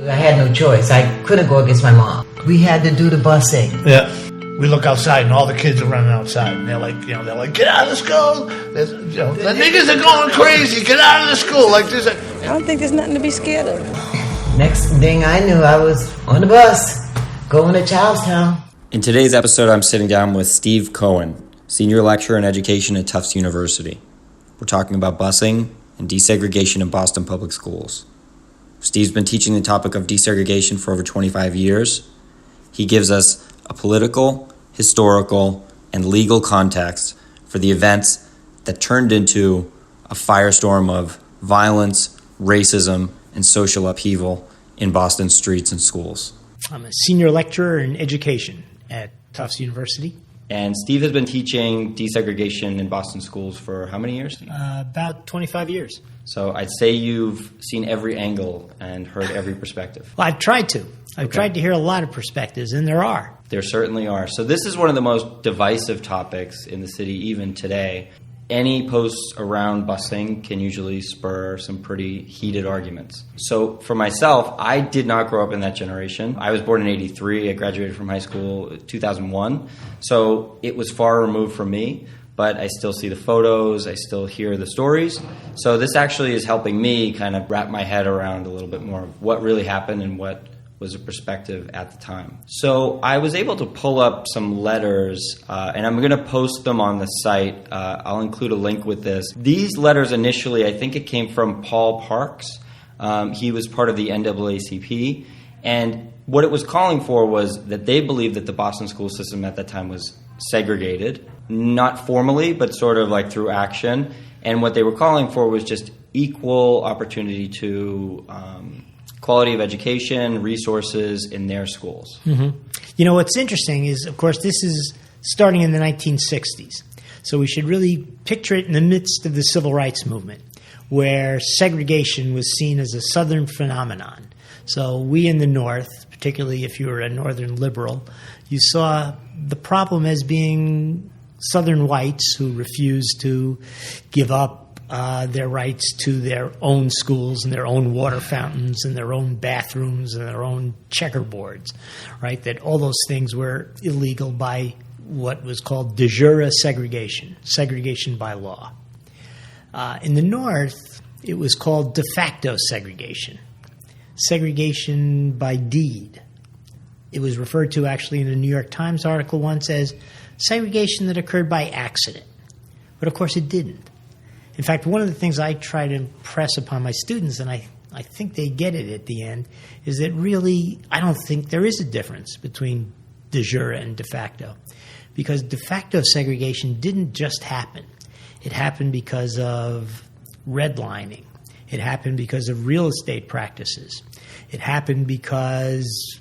I had no choice. I couldn't go against my mom. We had to do the busing. Yeah. We look outside and all the kids are running outside. And they're like, get out of the school. The niggas are going crazy. Get out of the school. Like this. I don't think there's nothing to be scared of. Next thing I knew, I was on the bus going to Charlestown. In today's episode, I'm sitting down with Steve Cohen, Senior Lecturer in Education at Tufts University. We're talking about busing and desegregation in Boston public schools. Steve's been teaching the topic of desegregation for over 25 years. He gives us a political, historical, and legal context for the events that turned into a firestorm of violence, racism, and social upheaval in Boston streets and schools. I'm a senior lecturer in education at Tufts University. And Steve has been teaching desegregation in Boston schools for how many years? About 25 years. So I'd say you've seen every angle and heard every perspective. Well, I've tried to. I've tried to hear a lot of perspectives, and there are. There certainly are. So this is one of the most divisive topics in the city even today. Any posts around busing can usually spur some pretty heated arguments. So for myself, I did not grow up in that generation. I was born in 83. I graduated from high school in 2001. So it was far removed from me, but I still see the photos. I still hear the stories. So this actually is helping me kind of wrap my head around a little bit more of what really happened and what was a perspective at the time. So I was able to pull up some letters, and I'm going to post them on the site. I'll include a link with this. These letters initially, I think it came from Paul Parks. He was part of the NAACP, and what it was calling for was that they believed that the Boston school system at that time was segregated, not formally, but sort of like through action. And what they were calling for was just equal opportunity to quality of education, resources in their schools. Mm-hmm. You know, what's interesting is, of course, this is starting in the 1960s. So we should really picture it in the midst of the civil rights movement, where segregation was seen as a Southern phenomenon. So we in the North, particularly if you were a Northern liberal, you saw the problem as being Southern whites who refused to give up their rights to their own schools and their own water fountains and their own bathrooms and their own checkerboards, right? That all those things were illegal by what was called de jure segregation, segregation by law. In the North, it was called de facto segregation, segregation by deed. It was referred to actually in a New York Times article once as segregation that occurred by accident. But of course it didn't. In fact, one of the things I try to impress upon my students, and I think they get it at the end, is that really I don't think there is a difference between de jure and de facto. Because de facto segregation didn't just happen. It happened because of redlining. It happened because of real estate practices. It happened because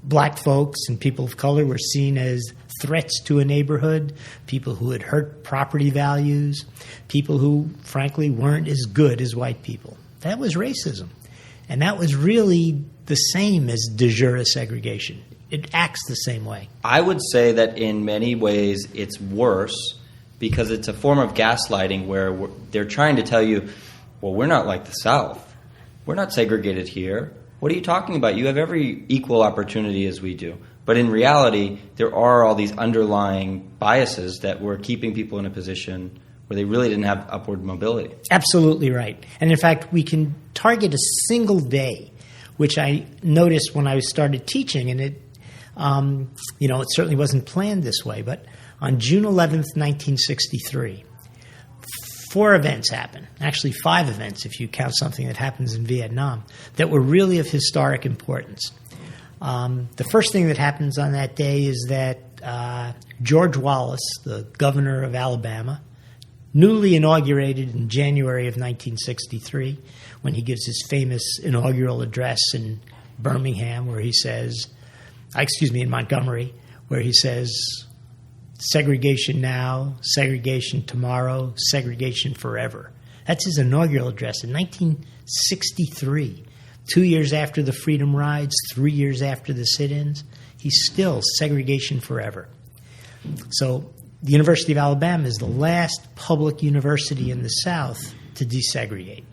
black folks and people of color were seen as threats to a neighborhood, people who had hurt property values, people who, frankly, weren't as good as white people. That was racism. And that was really the same as de jure segregation. It acts the same way. I would say that in many ways it's worse because it's a form of gaslighting where they're trying to tell you, well, we're not like the South. We're not segregated here. What are you talking about? You have every equal opportunity as we do. But in reality, there are all these underlying biases that were keeping people in a position where they really didn't have upward mobility. Absolutely right. And in fact, we can target a single day, which I noticed when I started teaching, and it certainly wasn't planned this way, but on June 11th, 1963, 4 events happened, actually 5 events if you count something that happens in Vietnam, that were really of historic importance. The first thing that happens on that day is that George Wallace, the governor of Alabama, newly inaugurated in January of 1963, when he gives his famous inaugural address in Birmingham, where he says, in Montgomery, where he says, segregation now, segregation tomorrow, segregation forever. That's his inaugural address in 1963. 2 years after the Freedom Rides, 3 years after the sit-ins, he's still segregation forever. So the University of Alabama is the last public university in the South to desegregate.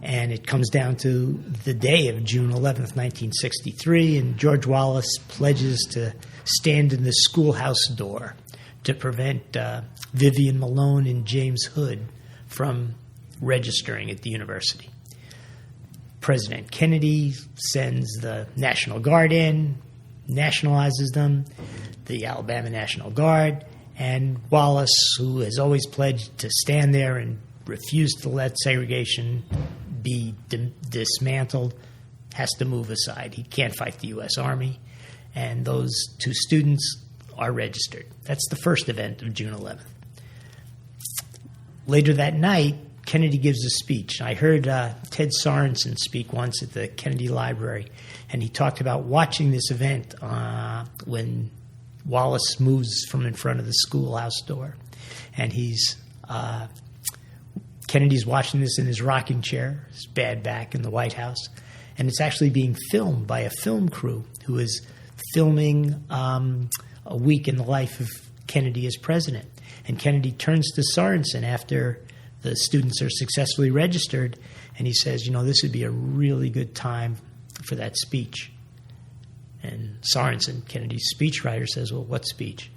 And it comes down to the day of June 11th, 1963, and George Wallace pledges to stand in the schoolhouse door to prevent Vivian Malone and James Hood from registering at the university. President Kennedy sends the National Guard in, nationalizes them, the Alabama National Guard, and Wallace, who has always pledged to stand there and refuse to let segregation be dismantled, has to move aside. He can't fight the U.S. Army, and those two students are registered. That's the first event of June 11th. Later that night, Kennedy gives a speech. I heard Ted Sorensen speak once at the Kennedy Library, and he talked about watching this event when Wallace moves from in front of the schoolhouse door. And Kennedy's watching this in his rocking chair, his bad back in the White House, and it's actually being filmed by a film crew who is filming a week in the life of Kennedy as president. And Kennedy turns to Sorensen after the students are successfully registered, and he says, this would be a really good time for that speech. And Sorensen, Kennedy's speechwriter, says, well, what speech?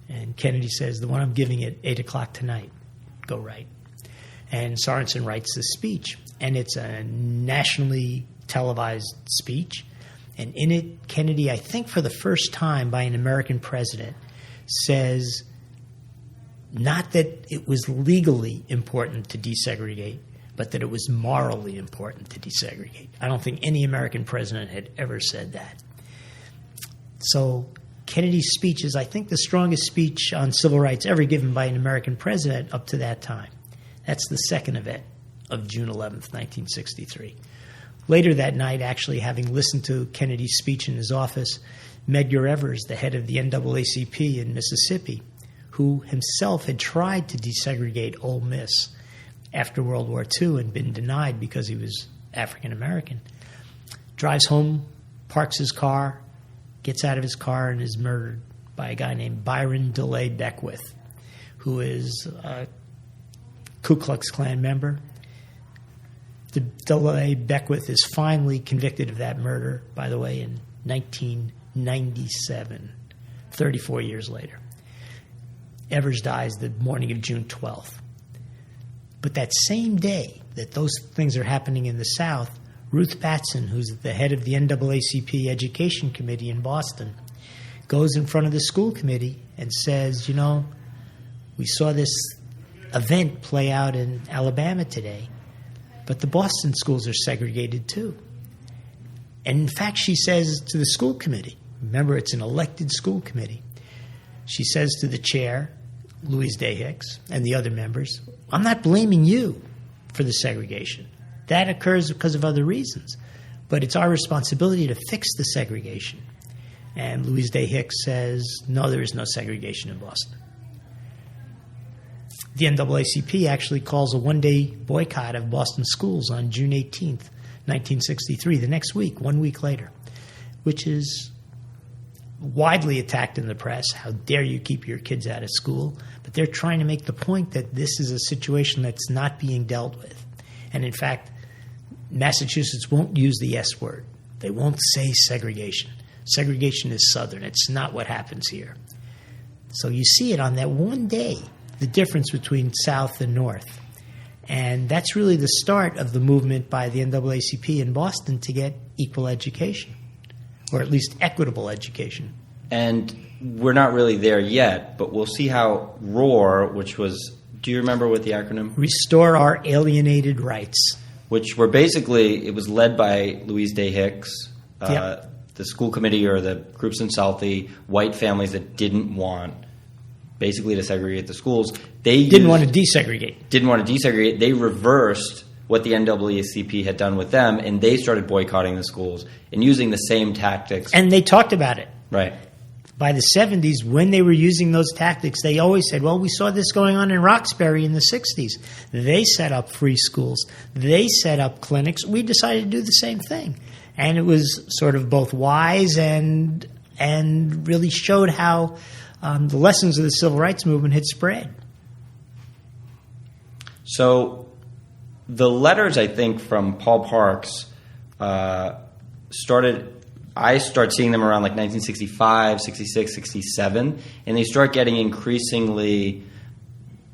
And Kennedy says, the one I'm giving at 8 o'clock tonight. Go write. And Sorensen writes this speech, and it's a nationally televised speech. And in it, Kennedy, I think for the first time by an American president, says not that it was legally important to desegregate, but that it was morally important to desegregate. I don't think any American president had ever said that. So Kennedy's speech is, I think, the strongest speech on civil rights ever given by an American president up to that time. That's the second event of June 11th, 1963. Later that night, actually having listened to Kennedy's speech in his office, Medgar Evers, the head of the NAACP in Mississippi, who himself had tried to desegregate Ole Miss after World War II and been denied because he was African American, drives home, parks his car, gets out of his car, and is murdered by a guy named Byron DeLay Beckwith, who is a Ku Klux Klan member. The DeLay Beckwith is finally convicted of that murder, by the way, in 1997, 34 years later. Evers dies the morning of June 12th. But that same day that those things are happening in the South, Ruth Batson, who's the head of the NAACP Education Committee in Boston, goes in front of the school committee and says, we saw this event play out in Alabama today, but the Boston schools are segregated too. And in fact, she says to the school committee, remember, it's an elected school committee, she says to the chair, Louise Day Hicks, and the other members, I'm not blaming you for the segregation. That occurs because of other reasons. But it's our responsibility to fix the segregation. And Louise Day Hicks says, no, there is no segregation in Boston. The NAACP actually calls a one-day boycott of Boston schools on June 18th, 1963, the next week, 1 week later, which is widely attacked in the press. How dare you keep your kids out of school? But they're trying to make the point that this is a situation that's not being dealt with. And in fact, Massachusetts won't use the S word. They won't say segregation. Segregation is Southern. It's not what happens here. So you see it on that one day, the difference between South and North. And that's really the start of the movement by the NAACP in Boston to get equal education, or at least equitable education. And we're not really there yet, but we'll see how Rohr, which was, do you remember what the acronym? Restore Our Alienated Rights. Which were basically, it was led by Louise Day Hicks, the school committee or the groups in Southie, white families that didn't want basically to segregate the schools. They didn't want to desegregate. Didn't want to desegregate. They reversed what the NAACP had done with them, and they started boycotting the schools and using the same tactics. And they talked about it. Right. By the 70s, when they were using those tactics, they always said, well, we saw this going on in Roxbury in the 60s. They set up free schools. They set up clinics. We decided to do the same thing. And it was sort of both wise and really showed how the lessons of the civil rights movement had spread. So the letters, I think, from Paul Parks I start seeing them around like 1965, 66, 67, and they start getting increasingly,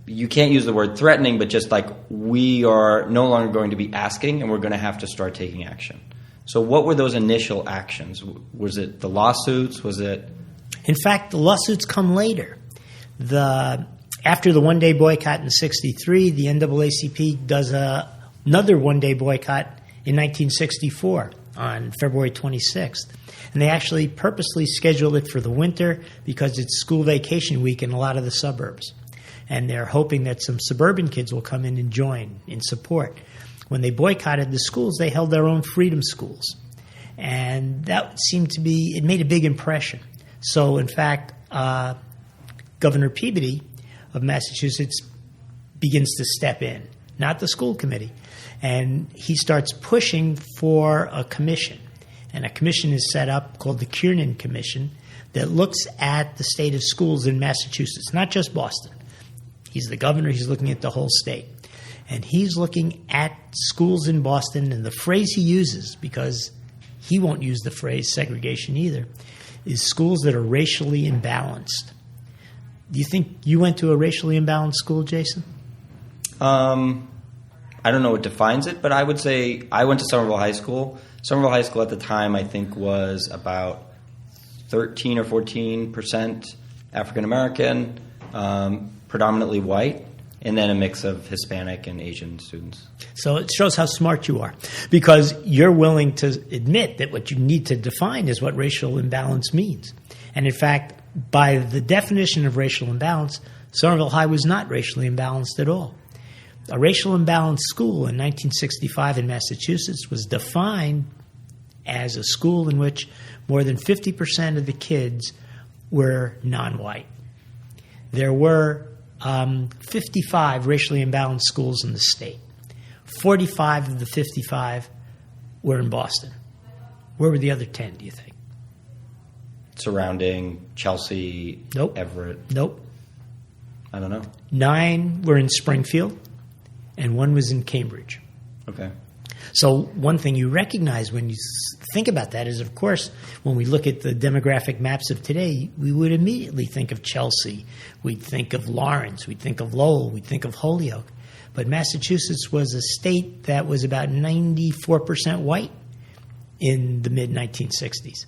you can't use the word threatening, but just like, we are no longer going to be asking and we're going to have to start taking action. So what were those initial actions? Was it the lawsuits? Was it? In fact, the lawsuits come later. After the one-day boycott in 63, the NAACP does another one-day boycott in 1964 on February 26th. And they actually purposely scheduled it for the winter because it's school vacation week in a lot of the suburbs. And they're hoping that some suburban kids will come in and join in support. When they boycotted the schools, they held their own freedom schools. And that seemed to be, it made a big impression. So, in fact, Governor Peabody of Massachusetts begins to step in, not the school committee. And he starts pushing for a commission. And a commission is set up called the Kiernan Commission that looks at the state of schools in Massachusetts, not just Boston. He's the governor. He's looking at the whole state. And he's looking at schools in Boston, and the phrase he uses, because he won't use the phrase segregation either, is schools that are racially imbalanced. Do you think you went to a racially imbalanced school, Jason? I don't know what defines it, but I would say I went to Somerville High School. Somerville High School at the time, I think, was about 13 or 14% African American, predominantly white, and then a mix of Hispanic and Asian students. So it shows how smart you are, because you're willing to admit that what you need to define is what racial imbalance means. And in fact, by the definition of racial imbalance, Somerville High was not racially imbalanced at all. A racial imbalanced school in 1965 in Massachusetts was defined as a school in which more than 50% of the kids were non-white. There were 55 racially imbalanced schools in the state. 45 of the 55 were in Boston. Where were the other 10, do you think? Surrounding Chelsea, Nope. Everett. Nope. I don't know. 9 were in Springfield, and 1 was in Cambridge. Okay. So one thing you recognize when you think about that is, of course, when we look at the demographic maps of today, we would immediately think of Chelsea. We'd think of Lawrence. We'd think of Lowell. We'd think of Holyoke. But Massachusetts was a state that was about 94% white in the mid-1960s.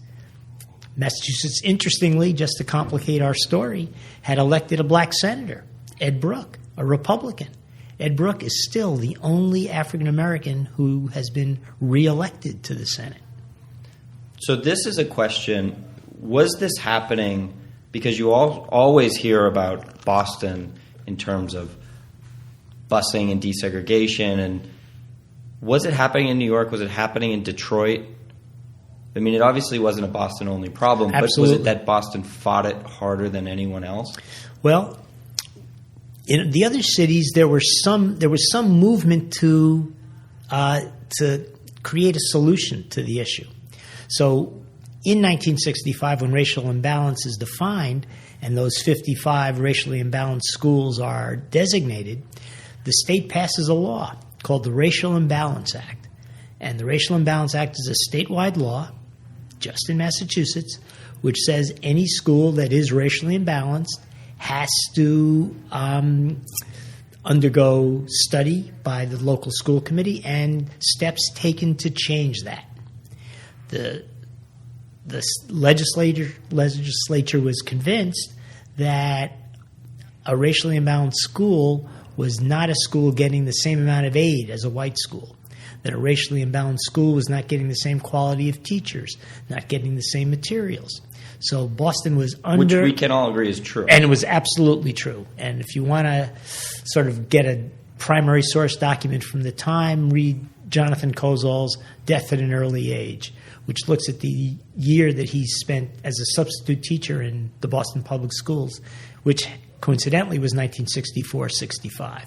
Massachusetts, interestingly, just to complicate our story, had elected a black senator, Ed Brooke, a Republican. Ed Brooke is still the only African-American who has been reelected to the Senate. So this is a question, was this happening, because you always hear about Boston in terms of busing and desegregation, and was it happening in New York? Was it happening in Detroit? I mean, it obviously wasn't a Boston-only problem, Absolutely. But was it that Boston fought it harder than anyone else? Well, in the other cities, there was some movement to create a solution to the issue. So, in 1965, when racial imbalance is defined, and those 55 racially imbalanced schools are designated, the state passes a law called the Racial Imbalance Act, and the Racial Imbalance Act is a statewide law, just in Massachusetts, which says any school that is racially imbalanced has to undergo study by the local school committee and steps taken to change that. The legislature was convinced that a racially imbalanced school was not a school getting the same amount of aid as a white school, that a racially imbalanced school was not getting the same quality of teachers, not getting the same materials. So Boston was under... Which we can all agree is true. And it was absolutely true. And if you want to sort of get a primary source document from the time, read Jonathan Kozol's Death at an Early Age, which looks at the year that he spent as a substitute teacher in the Boston Public Schools, which coincidentally was 1964-65.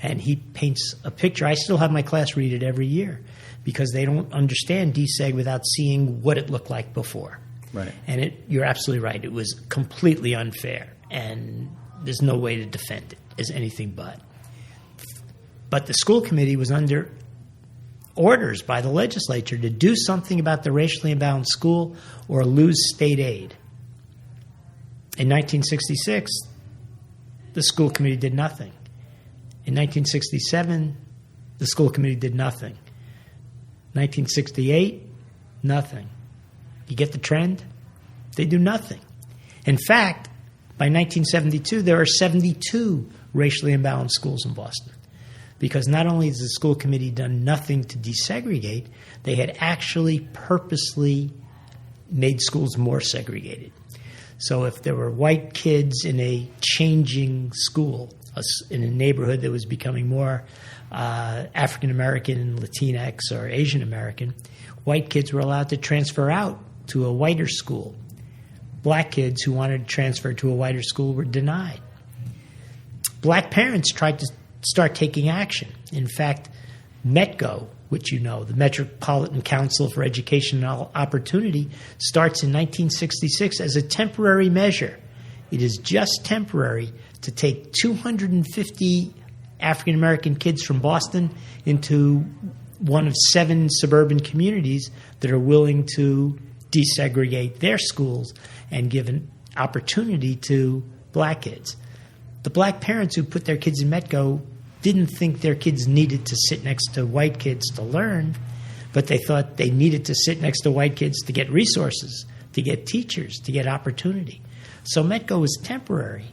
And he paints a picture. I still have my class read it every year because they don't understand deseg without seeing what it looked like before. Right. And you're absolutely right. It was completely unfair, and there's no way to defend it as anything but. But the school committee was under orders by the legislature to do something about the racially imbalanced school or lose state aid. In 1966, the school committee did nothing. In 1967, the school committee did nothing. 1968, nothing. You get the trend? They do nothing. In fact, by 1972, there are 72 racially imbalanced schools in Boston. Because not only has the school committee done nothing to desegregate, they had actually purposely made schools more segregated. So if there were white kids in a changing school, in a neighborhood that was becoming more African American, Latinx, or Asian American, white kids were allowed to transfer out to a whiter school. Black kids who wanted to transfer to a whiter school were denied. Black parents tried to start taking action. In fact, MetGo, which you know, the Metropolitan Council for Education and Opportunity, starts in 1966 as a temporary measure. It is just temporary to take 250 African American kids from Boston into one of 7 suburban communities that are willing to desegregate their schools and give an opportunity to black kids. The black parents who put their kids in MetGo didn't think their kids needed to sit next to white kids to learn, but they thought they needed to sit next to white kids to get resources, to get teachers, to get opportunity. So MetGo was temporary,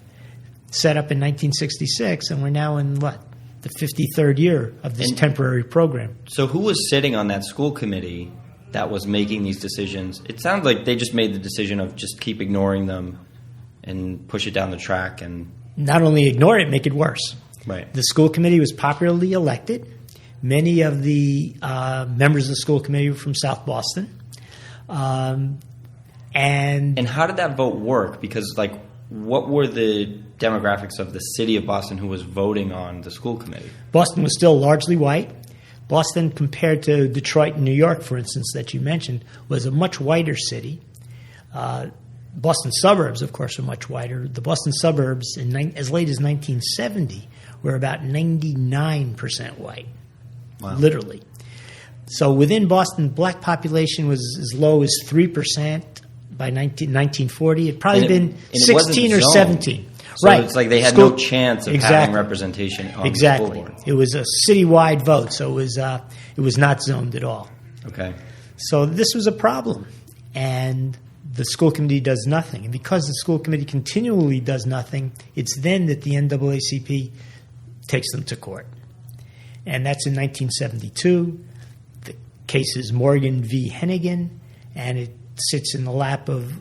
set up in 1966, and we're now in, the 53rd year of this temporary program. So who was sitting on that school committee that was making these decisions? It sounds like they just made the decision of just keep ignoring them and push it down the track. And not only ignore it, make it worse. Right. The school committee was popularly elected. Many of the members of the school committee were from South Boston. And how did that vote work? Because, what were the demographics of the city of Boston who was voting on the school committee? Boston was still largely white. Boston, compared to Detroit and New York, for instance, that you mentioned, was a much whiter city. Boston suburbs, of course, were much whiter. The Boston suburbs, as late as 1970, were about 99% white, wow. Literally. So within Boston, black population was as low as 3% by 1940. It'd probably been 16 or 17. So right. It's like they had no chance of having representation on the school board. It was a citywide vote, so it was not zoned at all. Okay. So this was a problem, and the school committee does nothing. And because the school committee continually does nothing, it's then that the NAACP takes them to court. And that's in 1972. The case is Morgan v. Hennigan, and it sits in the lap of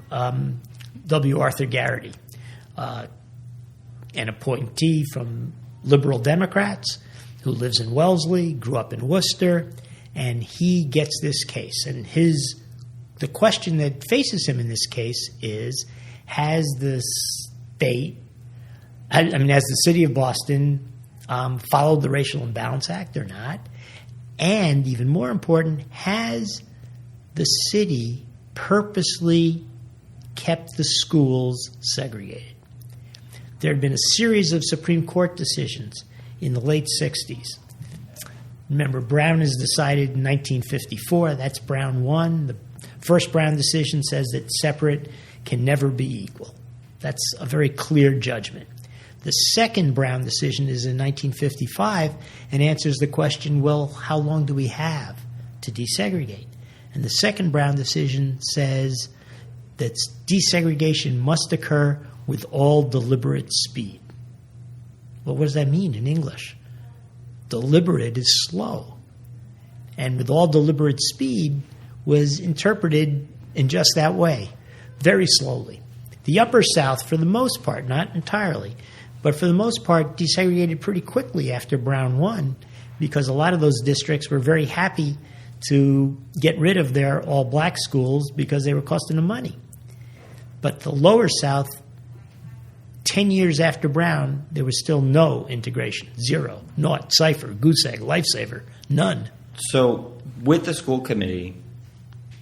W. Arthur Garrity, an appointee from Liberal Democrats who lives in Wellesley, grew up in Worcester, and he gets this case. And the question that faces him in this case is, has the city of Boston followed the Racial Imbalance Act or not? And even more important, has the city purposely kept the schools segregated? There had been a series of Supreme Court decisions in the late 60s. Remember, Brown is decided in 1954. That's Brown 1. The first Brown decision says that separate can never be equal. That's a very clear judgment. The second Brown decision is in 1955 and answers the question, well, how long do we have to desegregate? And the second Brown decision says that desegregation must occur with all deliberate speed. Well, what does that mean in English? Deliberate is slow. And with all deliberate speed was interpreted in just that way, very slowly. The Upper South, for the most part, not entirely, but for the most part, desegregated pretty quickly after Brown won, because a lot of those districts were very happy to get rid of their all-black schools because they were costing them money. But the Lower South, 10 years after Brown, there was still no integration. Zero. Naught. Cipher. Goose egg. Lifesaver. None. So with the school committee,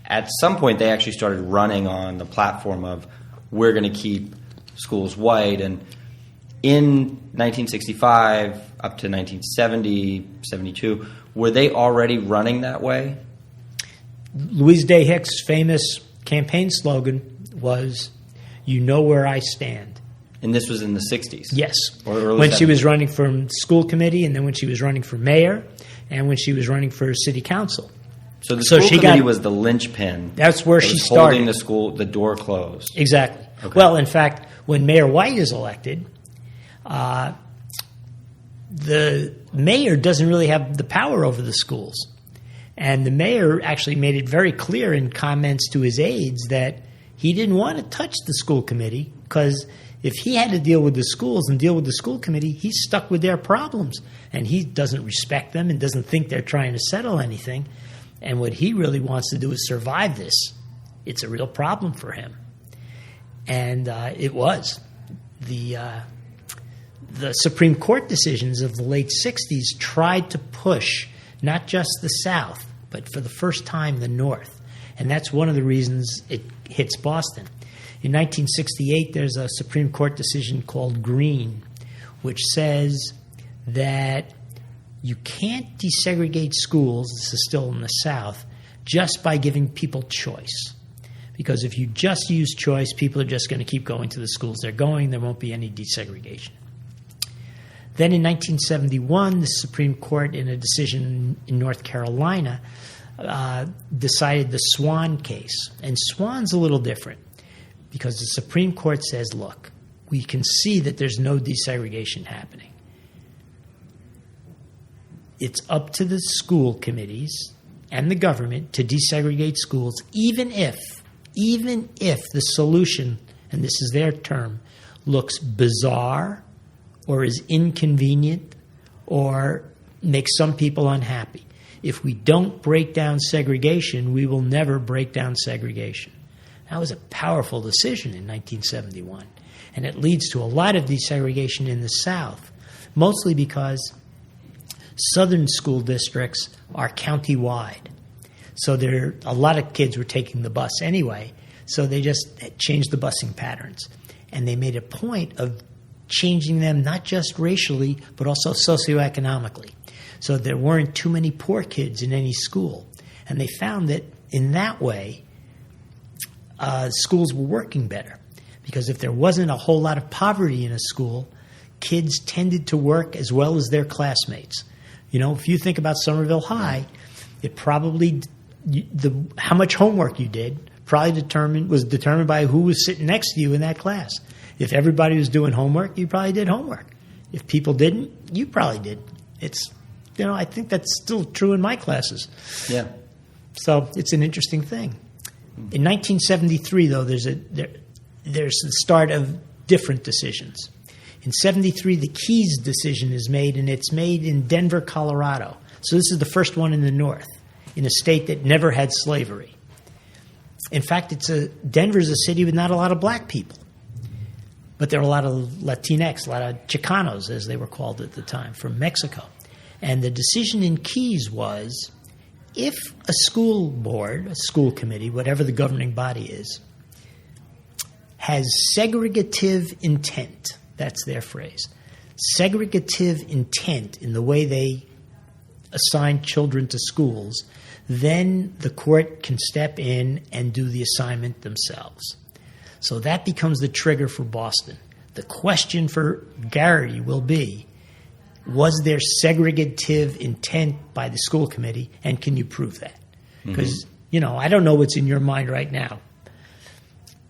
at some point they actually started running on the platform of we're going to keep schools white. And in 1965 up to 1970, 72, were they already running that way? Louise Day Hicks' famous campaign slogan was, "You know where I stand." And this was in the 60s? Yes. Or early when she 70s? was running for school committee, and then when she was running for mayor, and when she was running for city council. So the So school she committee got- was the linchpin. That's where that she was started. holding the door closed. Exactly. Okay. Well, in fact, when Mayor White is elected, the mayor doesn't really have the power over the schools. And the mayor actually made it very clear in comments to his aides that he didn't want to touch the school committee because if he had to deal with the schools and deal with the school committee, he's stuck with their problems. And he doesn't respect them and doesn't think they're trying to settle anything. And what he really wants to do is survive this. It's a real problem for him. And it was. The Supreme Court decisions of the late 60s tried to push not just the South, but for the first time the North. And that's one of the reasons it hits Boston. In 1968, there's a Supreme Court decision called Green, which says that you can't desegregate schools, this is still in the South, just by giving people choice. Because if you just use choice, people are just going to keep going to the schools they're going. There won't be any desegregation. Then in 1971, the Supreme Court, in a decision in North Carolina, decided the Swan case. And Swan's a little different because the Supreme Court says, look, we can see that there's no desegregation happening. It's up to the school committees and the government to desegregate schools, even if the solution, and this is their term, looks bizarre or is inconvenient or makes some people unhappy. If we don't break down segregation, we will never break down segregation. That was a powerful decision in 1971. And it leads to a lot of desegregation in the South, mostly because southern school districts are county-wide. So a lot of kids were taking the bus anyway, so they just changed the busing patterns. And they made a point of changing them not just racially, but also socioeconomically. So there weren't too many poor kids in any school. And they found that in that way, schools were working better. Because if there wasn't a whole lot of poverty in a school, kids tended to work as well as their classmates. You know, if you think about Somerville High, it probably how much homework you did probably was determined by who was sitting next to you in that class. If everybody was doing homework, you probably did homework. If people didn't, you probably did. I think that's still true in my classes. Yeah. So it's an interesting thing. In 1973, though, there's the start of different decisions. In 73, the Keys decision is made, and it's made in Denver, Colorado. So this is the first one in the North, in a state that never had slavery. In fact, Denver's a city with not a lot of black people. But there are a lot of Latinx, a lot of Chicanos, as they were called at the time, from Mexico. And the decision in Keys was, if a school board, a school committee, whatever the governing body is, has segregative intent, that's their phrase, segregative intent in the way they assign children to schools, then the court can step in and do the assignment themselves. So that becomes the trigger for Boston. The question for Garrity will be, was there segregative intent by the school committee, and can you prove that? Because, I don't know what's in your mind right now.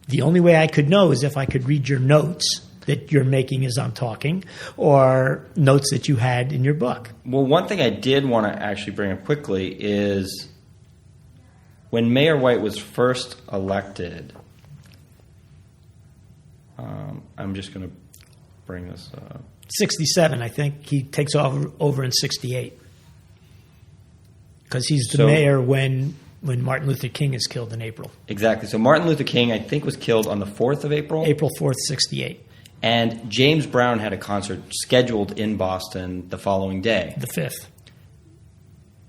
The only way I could know is if I could read your notes that you're making as I'm talking, or notes that you had in your book. Well, one thing I did want to actually bring up quickly is when Mayor White was first elected, I'm just going to bring this up. 67, I think. He takes over in 68. Because he's the mayor when Martin Luther King is killed in April. Exactly. So Martin Luther King, I think, was killed on the 4th of April? April 4th, 68. And James Brown had a concert scheduled in Boston the following day. The 5th.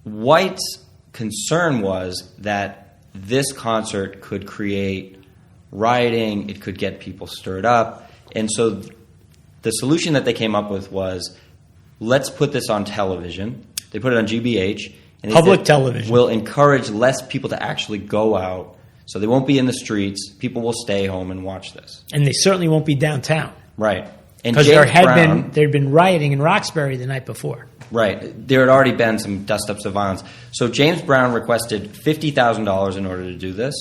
White's concern was that this concert could create rioting, it could get people stirred up. And so The solution that they came up with was, let's put this on television. They put it on GBH. And Public television. Will encourage less people to actually go out, so they won't be in the streets. People will stay home and watch this. And they certainly won't be downtown. Right. And Because James there Brown, had been rioting in Roxbury the night before. right. There had already been some dust-ups of violence. So James Brown requested $50,000 in order to do this.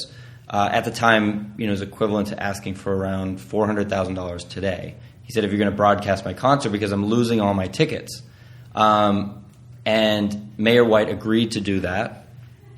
At the time, it was equivalent to asking for around $400,000 today. He said, if you're going to broadcast my concert because I'm losing all my tickets. And Mayor White agreed to do that.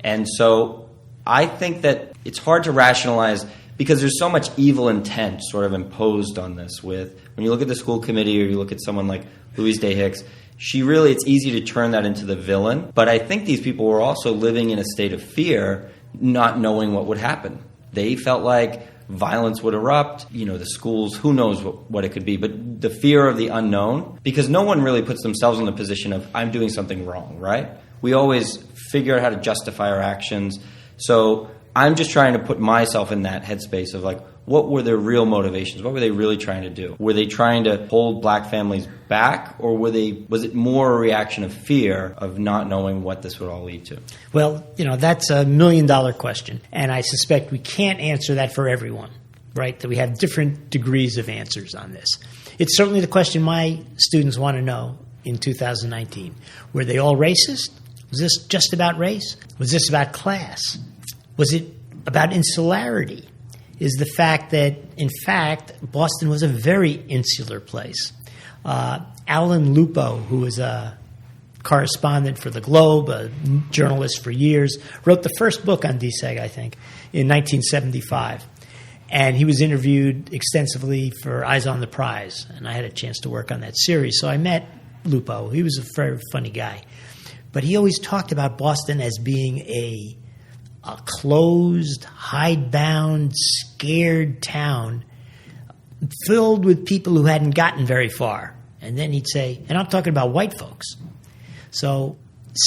And so I think that it's hard to rationalize because there's so much evil intent sort of imposed on this with, when you look at the school committee or you look at someone like Louise Day Hicks, it's easy to turn that into the villain. But I think these people were also living in a state of fear, not knowing what would happen. They felt like violence would erupt, the schools, who knows what it could be, but the fear of the unknown, because no one really puts themselves in the position of, I'm doing something wrong, right? We always figure out how to justify our actions. So I'm just trying to put myself in that headspace of what were their real motivations? What were they really trying to do? Were they trying to hold black families back, or was it more a reaction of fear of not knowing what this would all lead to? Well, that's $1 million question, and I suspect we can't answer that for everyone, right? That we have different degrees of answers on this. It's certainly the question my students want to know in 2019. Were they all racist? Was this just about race? Was this about class? Was it about insularity? Is the fact that, in fact, Boston was a very insular place. Alan Lupo, who was a correspondent for the Globe, a journalist for years, wrote the first book on Deseg, I think, in 1975. And he was interviewed extensively for Eyes on the Prize, and I had a chance to work on that series. So I met Lupo. He was a very funny guy. But he always talked about Boston as being a closed, hidebound, scared town filled with people who hadn't gotten very far. And then he'd say, and I'm talking about white folks. So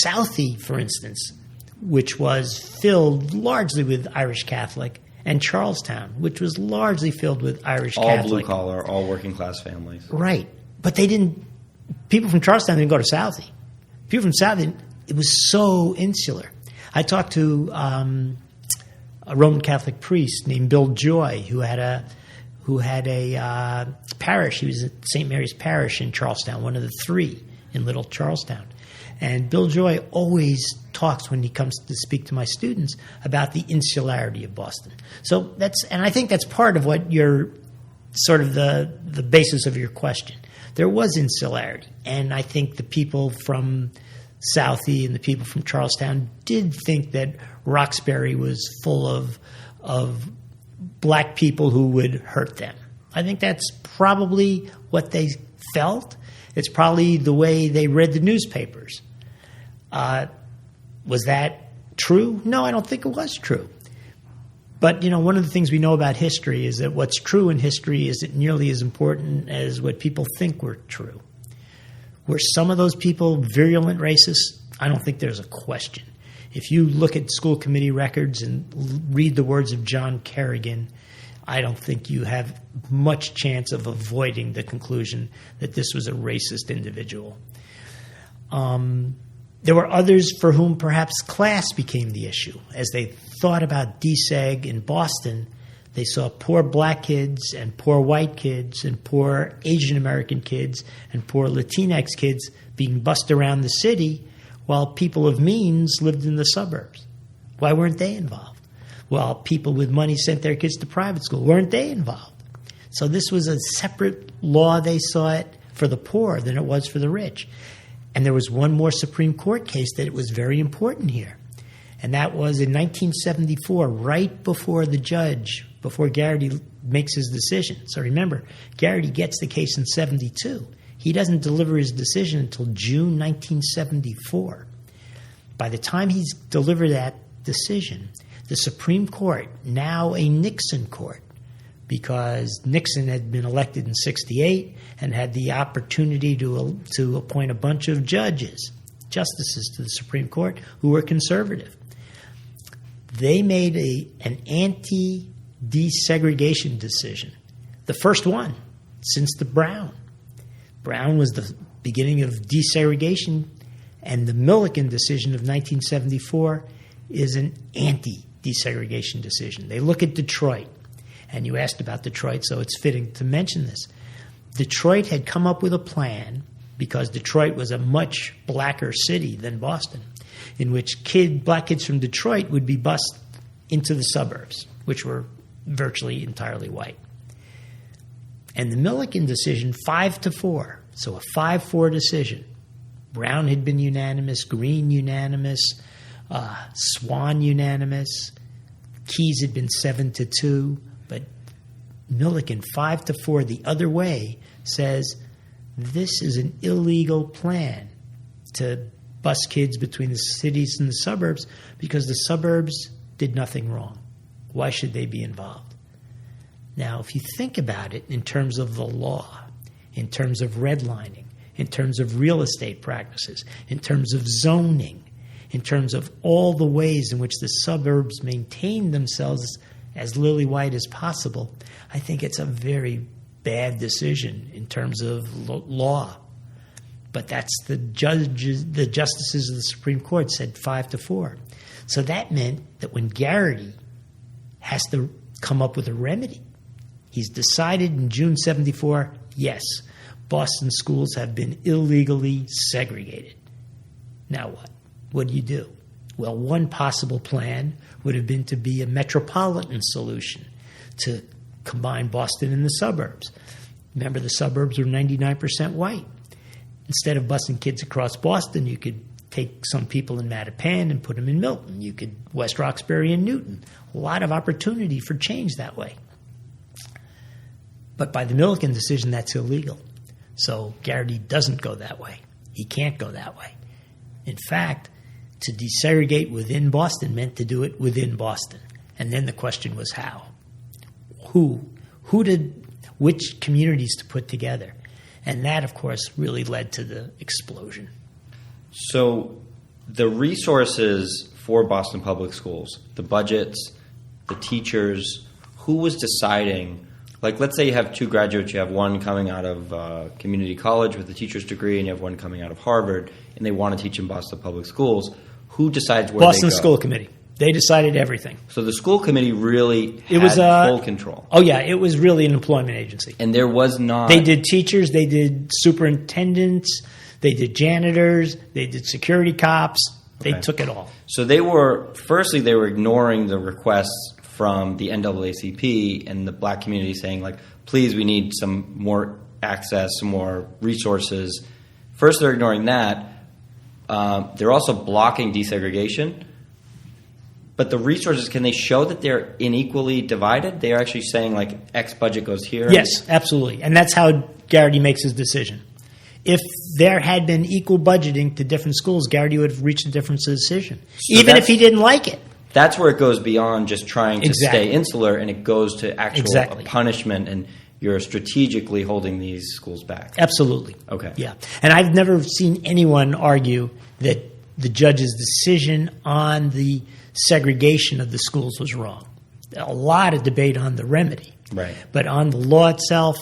Southie, for instance, which was filled largely with Irish Catholic, and Charlestown, which was largely filled with Irish Catholic. All blue-collar, all working-class families. Right. But people from Charlestown didn't go to Southie. People from Southie, it was so insular. I talked to a Roman Catholic priest named Bill Joy, who had a parish. He was at St. Mary's Parish in Charlestown, one of the three in Little Charlestown. And Bill Joy always talks when he comes to speak to my students about the insularity of Boston. So I think that's part of what your sort of the basis of your question. There was insularity, and I think the people from Southie and the people from Charlestown did think that Roxbury was full of black people who would hurt them. I think that's probably what they felt. It's probably the way they read the newspapers. Was that true? No, I don't think it was true. But, one of the things we know about history is that what's true in history isn't nearly as important as what people think were true. Were some of those people virulent racists? I don't think there's a question. If you look at school committee records and read the words of John Kerrigan, I don't think you have much chance of avoiding the conclusion that this was a racist individual. There were others for whom perhaps class became the issue. As they thought about Deseg in Boston, they saw poor black kids and poor white kids and poor Asian American kids and poor Latinx kids being bussed around the city while people of means lived in the suburbs. Why weren't they involved? Well, people with money sent their kids to private school. Weren't they involved? So this was a separate law, they saw it, for the poor than it was for the rich. And there was one more Supreme Court case that was very important here. And that was in 1974, right before before Garrity makes his decision. So remember, Garrity gets the case in 72. He doesn't deliver his decision until June 1974. By the time he's delivered that decision, the Supreme Court, now a Nixon court, because Nixon had been elected in 68 and had the opportunity to appoint a bunch of justices to the Supreme Court who were conservative. They made an anti-desegregation decision, the first one since the Brown. Brown was the beginning of desegregation, and the Milliken decision of 1974 is an anti-desegregation decision. They look at Detroit, and you asked about Detroit, so it's fitting to mention this. Detroit had come up with a plan, because Detroit was a much blacker city than Boston, in which black kids from Detroit would be bused into the suburbs, which were virtually entirely white. And the Milliken decision, 5-4, so a 5-4 decision. Brown had been unanimous, Green unanimous, Swan unanimous, Keyes had been 7-2, but Milliken 5-4 the other way says this is an illegal plan to bus kids between the cities and the suburbs because the suburbs did nothing wrong. Why should they be involved? Now, if you think about it in terms of the law, in terms of redlining, in terms of real estate practices, in terms of zoning, in terms of all the ways in which the suburbs maintain themselves as lily white as possible, I think it's a very bad decision in terms of law. But that's the justices of the Supreme Court said 5-4. So that meant that when Garrity has to come up with a remedy, he's decided in June 74, yes, Boston schools have been illegally segregated. Now what? What do you do? Well, one possible plan would have been to be a metropolitan solution to combine Boston and the suburbs. Remember, the suburbs were 99% white. Instead of busing kids across Boston, you could take some people in Mattapan and put them in Milton. You could West Roxbury and Newton. A lot of opportunity for change that way. But by the Milliken decision, that's illegal. So Garrity doesn't go that way. He can't go that way. In fact, to desegregate within Boston meant to do it within Boston. And then the question was how? Which communities to put together? And that, of course, really led to the explosion. So the resources for Boston Public Schools, the budgets, the teachers, who was deciding? Like, let's say you have two graduates. You have one coming out of community college with a teacher's degree, and you have one coming out of Harvard, and they want to teach in Boston Public Schools. Who decides where Boston they go? School Committee. They decided everything. So the school committee really had full control. Oh, yeah. It was really an employment agency. And there was not... They did teachers. They did superintendents. They did janitors. They did security cops. They took it all. So they were ignoring the requests from the NAACP and the black community saying, like, please, we need some more access, some more resources. First, they're ignoring that. They're also blocking desegregation. But the resources, can they show that they're unequally divided? They are actually saying, like, X budget goes here? Yes, absolutely. And that's how Garrity makes his decision. If there had been equal budgeting to different schools, Garrity would have reached a different decision, So even if he didn't like it. That's where it goes beyond just trying to stay insular, and it goes to actual punishment, and you're strategically holding these schools back. Absolutely. Okay. Yeah. And I've never seen anyone argue that the judge's decision on the segregation of the schools was wrong. A lot of debate on the remedy. Right. But on the law itself,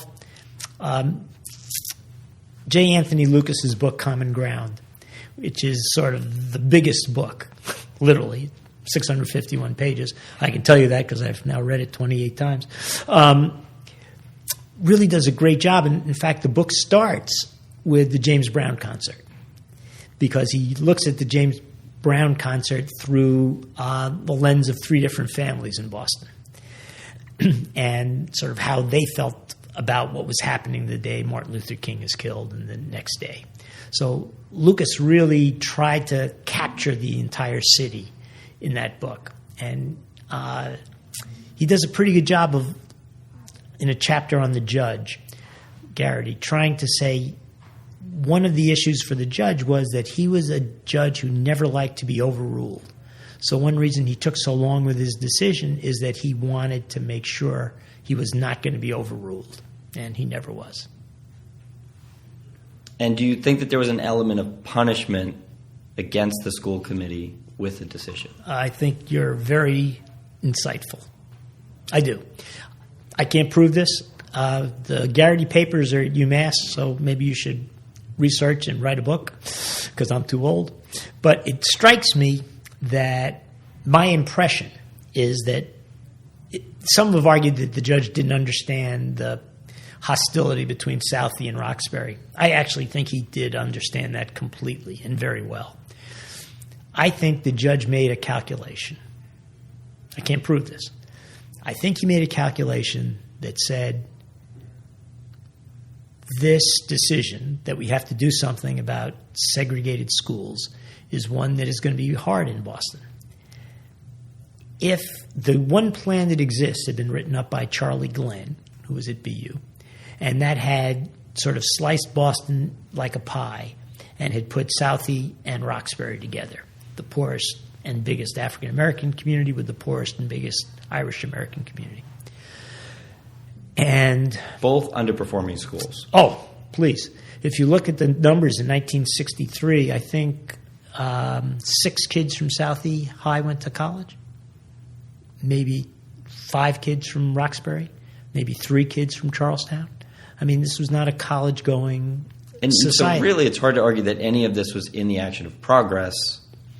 J. Anthony Lucas's book, Common Ground, which is sort of the biggest book, literally, 651 pages. I can tell you that because I've now read it 28 times. Really does a great job. And in fact, the book starts with the James Brown concert because he looks at the James Brown concert through the lens of three different families in Boston and sort of how they felt about what was happening the day Martin Luther King is killed and the next day. So Lucas really tried to capture the entire city in that book. And he does a pretty good job of, in a chapter on the judge, Garrity, trying to say one of the issues for the judge was that he was a judge who never liked to be overruled. So one reason he took so long with his decision is that he wanted to make sure he was not going to be overruled, and he never was. And do you think that there was an element of punishment against the school committee with the decision? I think you're very insightful. I do. I can't prove this. The Garrity papers are at UMass, so maybe you should research and write a book because I'm too old. But it strikes me that my impression is that some have argued that the judge didn't understand the hostility between Southie and Roxbury. I actually think he did understand that completely and very well. I think the judge made a calculation. I can't prove this. I think he made a calculation that said this decision that we have to do something about segregated schools is one that is going to be hard in Boston. If the one plan that exists had been written up by Charlie Glenn, who was at BU, and that had sort of sliced Boston like a pie and had put Southie and Roxbury together, the poorest and biggest African-American community with the poorest and biggest Irish-American community. And both underperforming schools. Oh, please. If you look at the numbers in 1963, I think 6 kids from Southie High went to college. Maybe 5 kids from Roxbury. Maybe 3 kids from Charlestown. I mean, this was not a college-going society. So really, it's hard to argue that any of this was in the action of progress.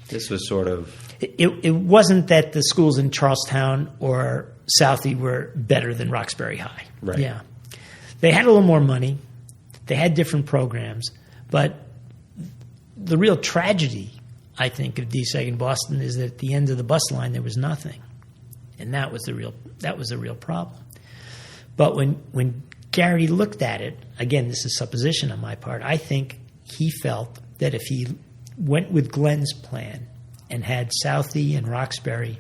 This was sort of... It wasn't that the schools in Charlestown or Southie were better than Roxbury High. Right. Yeah. They had a little more money. They had different programs. But the real tragedy, I think, of deseg in Boston is that at the end of the bus line there was nothing. And that was the real problem. But when Garrity looked at it, again, this is supposition on my part, I think he felt that if he went with Glenn's plan and had Southie and Roxbury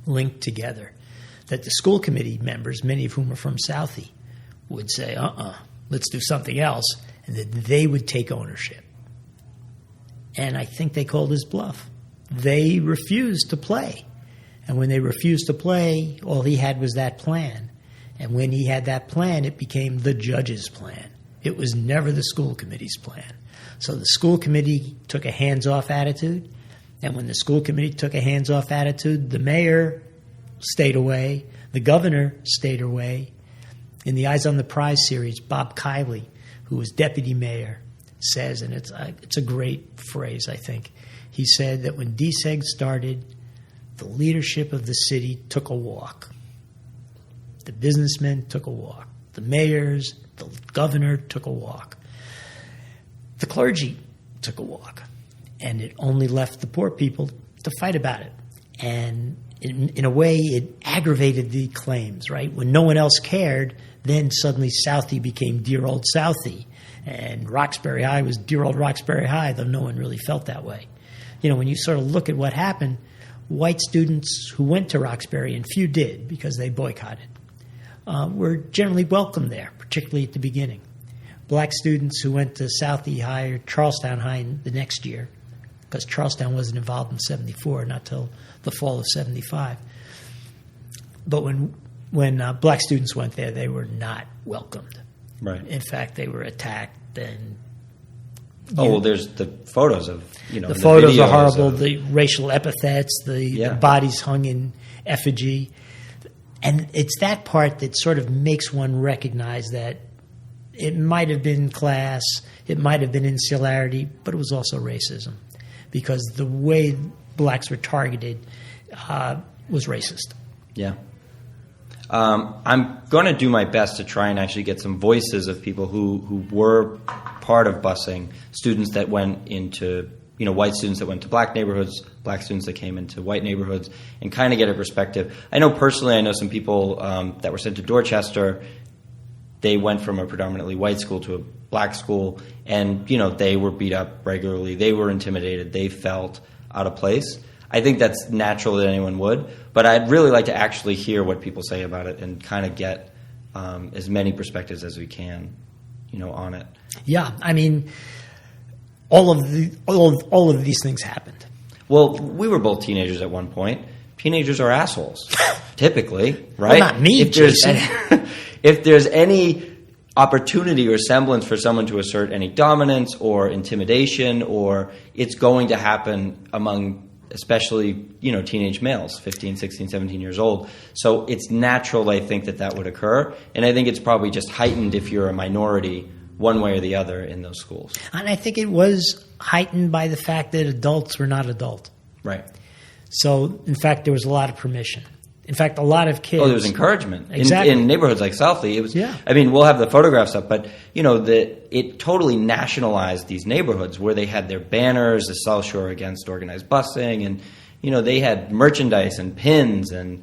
linked together, that the school committee members, many of whom are from Southie, would say, let's do something else, and that they would take ownership. And I think they called his bluff. They refused to play. And when they refused to play, all he had was that plan. And when he had that plan, it became the judge's plan. It was never the school committee's plan. So the school committee took a hands-off attitude. And when the school committee took a hands-off attitude, the mayor stayed away. The governor stayed away. In the Eyes on the Prize series, Bob Kiley, who was deputy mayor, says, and it's a great phrase, I think, he said that when deseg started, the leadership of the city took a walk. The businessmen took a walk. The mayors, the governor took a walk. The clergy took a walk. And it only left the poor people to fight about it. And in a way, it aggravated the claims, right? When no one else cared, then suddenly Southie became dear old Southie. And Roxbury High was dear old Roxbury High, though no one really felt that way. You know, when you sort of look at what happened, white students who went to Roxbury, and few did because they boycotted, were generally welcome there, particularly at the beginning. Black students who went to Southie High or Charlestown High the next year, because Charlestown wasn't involved in 74, not till the fall of 75. But when black students went there, they were not welcomed. Right. In fact, they were attacked and... well, there's the photos of, the photos are horrible, the racial epithets, the bodies hung in effigy. And it's that part that sort of makes one recognize that it might have been class, it might have been insularity, but it was also racism. Because the way blacks were targeted was racist. Yeah. I'm going to do my best to try and actually get some voices of people who were part of busing, students that went into, white students that went to black neighborhoods, black students that came into white neighborhoods, and kind of get a perspective. I know some people that were sent to Dorchester. They went from a predominantly white school to a black school, and, they were beat up regularly. They were intimidated. They felt out of place. I think that's natural that anyone would, but I'd really like to actually hear what people say about it and kind of get as many perspectives as we can, on it. Yeah, I mean, all of these things happened. Well, we were both teenagers at one point. Teenagers are assholes, typically, right? Well, not me, Jason. If there's any opportunity or semblance for someone to assert any dominance or intimidation, or it's going to happen among especially, teenage males, 15, 16, 17 years old. So it's natural, I think, that would occur. And I think it's probably just heightened if you're a minority one way or the other in those schools. And I think it was heightened by the fact that adults were not adult. Right. So, in fact, there was a lot of permission. In fact, a lot of kids... Oh, there was encouragement. Exactly. In neighborhoods like Southie, it was... Yeah. I mean, we'll have the photographs up, but, it totally nationalized these neighborhoods where they had their banners, the South Shore against organized busing, and, they had merchandise and pins, and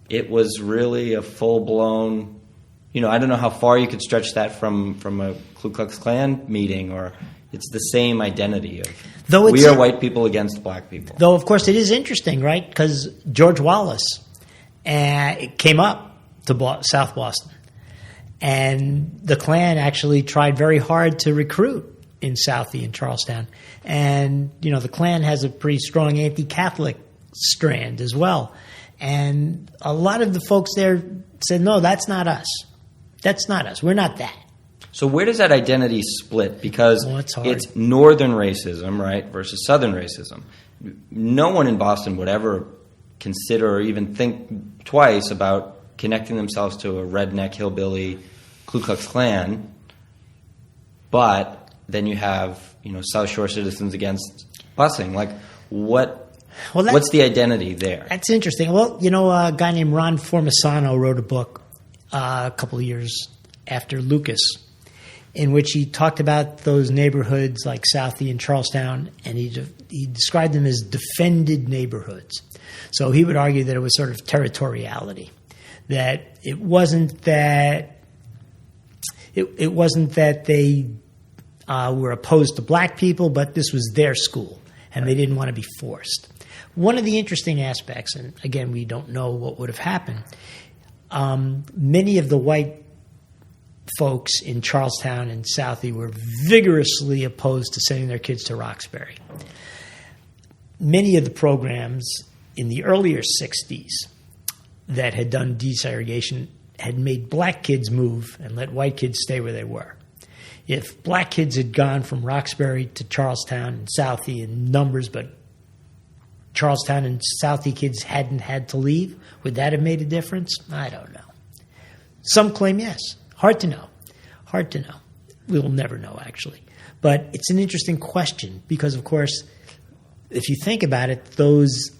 it was really a full-blown... I don't know how far you could stretch that from a Ku Klux Klan meeting, or it's the same identity of we are white people against black people. Though, of course, it is interesting, right? Because George Wallace came up to South Boston, and the Klan actually tried very hard to recruit in Southie and Charlestown. And, the Klan has a pretty strong anti-Catholic strand as well. And a lot of the folks there said, no, that's not us. That's not us. We're not that. So where does that identity split? Because it's northern racism, right, versus southern racism. No one in Boston would ever consider or even think twice about connecting themselves to a redneck hillbilly Ku Klux Klan. But then you have, South Shore Citizens Against Busing. Like, what's the identity there? That's interesting. Well, a guy named Ron Formisano wrote a book a couple of years after Lucas, in which he talked about those neighborhoods like Southie and Charlestown, and he described them as defended neighborhoods. So he would argue that it was sort of territoriality, that it wasn't that they were opposed to black people, but this was their school, and they didn't want to be forced. One of the interesting aspects, and again, we don't know what would have happened, many of the white folks in Charlestown and Southie were vigorously opposed to sending their kids to Roxbury. Many of the programs in the earlier 60s that had done desegregation had made black kids move and let white kids stay where they were. If black kids had gone from Roxbury to Charlestown and Southie in numbers, but Charlestown and Southie kids hadn't had to leave, would that have made a difference? I don't know. Some claim yes. Hard to know. We will never know, actually. But it's an interesting question because, of course, if you think about it, those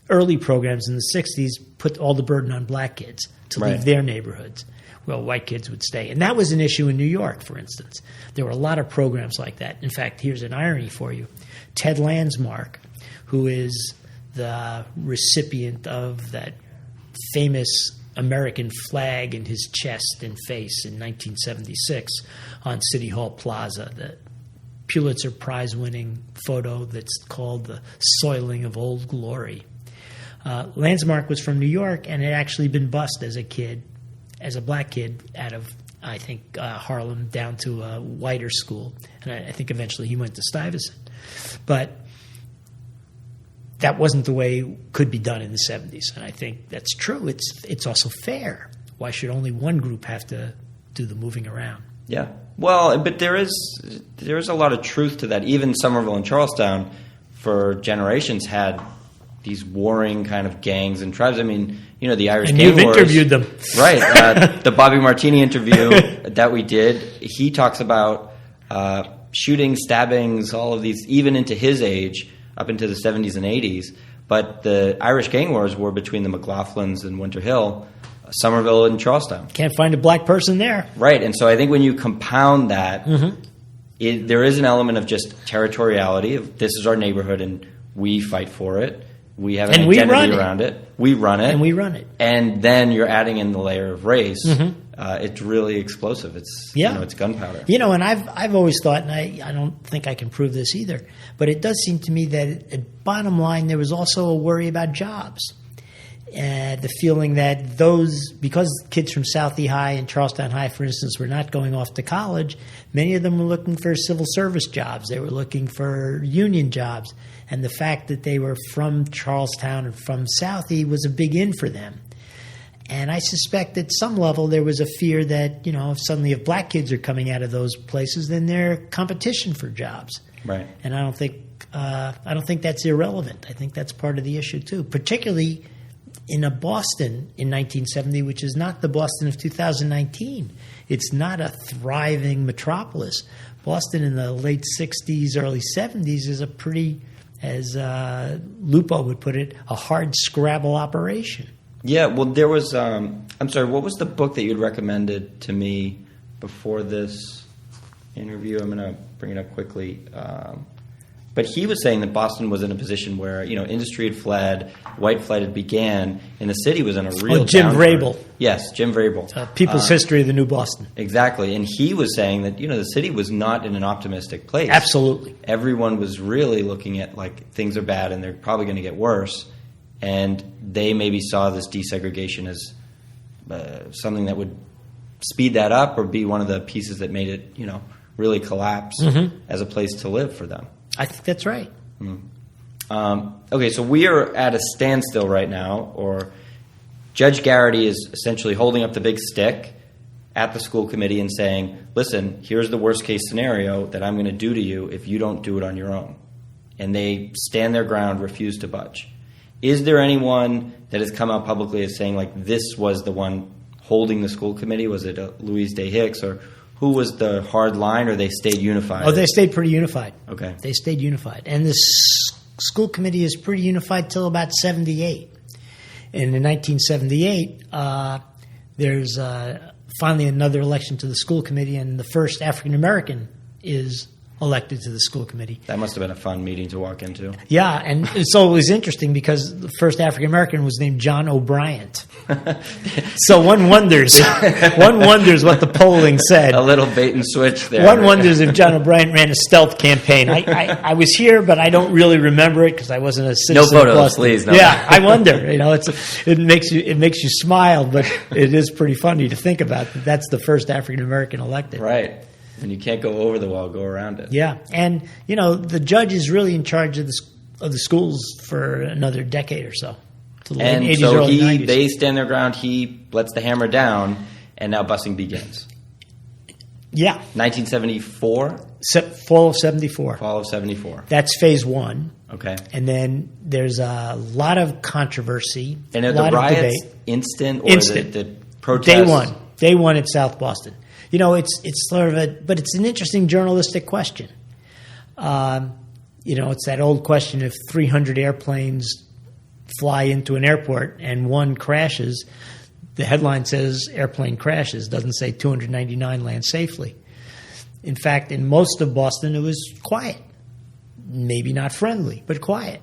early programs in the 60s put all the burden on black kids to leave their neighborhoods. Well, white kids would stay. And that was an issue in New York, for instance. There were a lot of programs like that. In fact, here's an irony for you. Ted Landsmark, who is the recipient of that famous American flag in his chest and face in 1976 on City Hall Plaza, the Pulitzer Prize-winning photo that's called The Soiling of Old Glory. Landsmark was from New York and had actually been bused as a black kid out of, I think, Harlem down to a whiter school. And I think eventually he went to Stuyvesant. But that wasn't the way it could be done in the 70s. And I think that's true. It's also fair. Why should only one group have to do the moving around? Yeah. Well, but there is a lot of truth to that. Even Somerville and Charlestown, for generations, had these warring kind of gangs and tribes. I mean, the Irish gang wars. And you've interviewed them. Right. The Bobby Martini interview that we did, he talks about shootings, stabbings, all of these, even into his age, up into the 70s and 80s. But the Irish gang wars were between the McLaughlins and Winter Hill, Somerville and Charlestown. Can't find a black person there. Right. And so I think when you compound that, there is an element of just territoriality, of this is our neighborhood and we fight for it. We have an identity around it. We run it. And we run it. And then you're adding in the layer of race. It's really explosive. It's it's gunpowder. And I've always thought, and I don't think I can prove this either, but it does seem to me that at bottom line there was also a worry about jobs. The feeling that because kids from Southie High and Charlestown High, for instance, were not going off to college, many of them were looking for civil service jobs. They were looking for union jobs. And the fact that they were from Charlestown and from Southie was a big in for them. And I suspect at some level there was a fear that, if black kids are coming out of those places, then they're competition for jobs. Right. And I don't think that's irrelevant. I think that's part of the issue too, particularly in a Boston in 1970, which is not the Boston of 2019. It's not a thriving metropolis. Boston in the late 60s, early 70s is a pretty, as Lupo would put it, a hard scrabble operation. Yeah, well, there was, I'm sorry, what was the book that you'd recommended to me before this interview? I'm going to bring it up quickly. But he was saying that Boston was in a position where, industry had fled, white flight had began, and the city was in a real Jim downturn. Vrabel. Yes, Jim Vrabel. People's History of the New Boston. Exactly. And he was saying that, the city was not in an optimistic place. Absolutely. Everyone was really looking at, things are bad and they're probably going to get worse. And they maybe saw this desegregation as something that would speed that up or be one of the pieces that made it, really collapse as a place to live for them. I think that's right. Okay, so we are at a standstill right now, or Judge Garrity is essentially holding up the big stick at the school committee and saying, listen, here's the worst case scenario that I'm going to do to you if you don't do it on your own. And they stand their ground, refuse to budge. Is there anyone that has come out publicly as saying, this was the one holding the school committee? Was it Louise Day Hicks, or who was the hard line, or they stayed unified? Oh, they stayed pretty unified. Okay. They stayed unified. And the school committee is pretty unified till about 78. And in 1978, there's finally another election to the school committee, and the first African-American is elected to the school committee. That must have been a fun meeting to walk into. Yeah, and so it was interesting because the first African-American was named John O'Brien. So one wonders what the polling said. A little bait and switch there. One wonders if John O'Brien ran a stealth campaign. I was here, but I don't really remember it because I wasn't a citizen. No of photos, Boston. please. No. Yeah, I wonder. It makes you smile, but it is pretty funny to think about that. That's the first African-American elected. Right. And you can't go over the wall, go around it. Yeah, and the judge is really in charge of the schools for another decade or so. To the late And 80s, so early 90s. they stand their ground. He lets the hammer down, and now busing begins. Yeah, 1974, fall of 74. fall of 74. That's phase one. Okay. And then there's a lot of controversy. And are a lot the of riots debate. instant, or Instant. the protests? Day one at South Boston. It's sort of but it's an interesting journalistic question. It's that old question: if 300 airplanes fly into an airport and one crashes, the headline says airplane crashes, doesn't say 299 land safely. In fact, in most of Boston, it was quiet. Maybe not friendly, but quiet.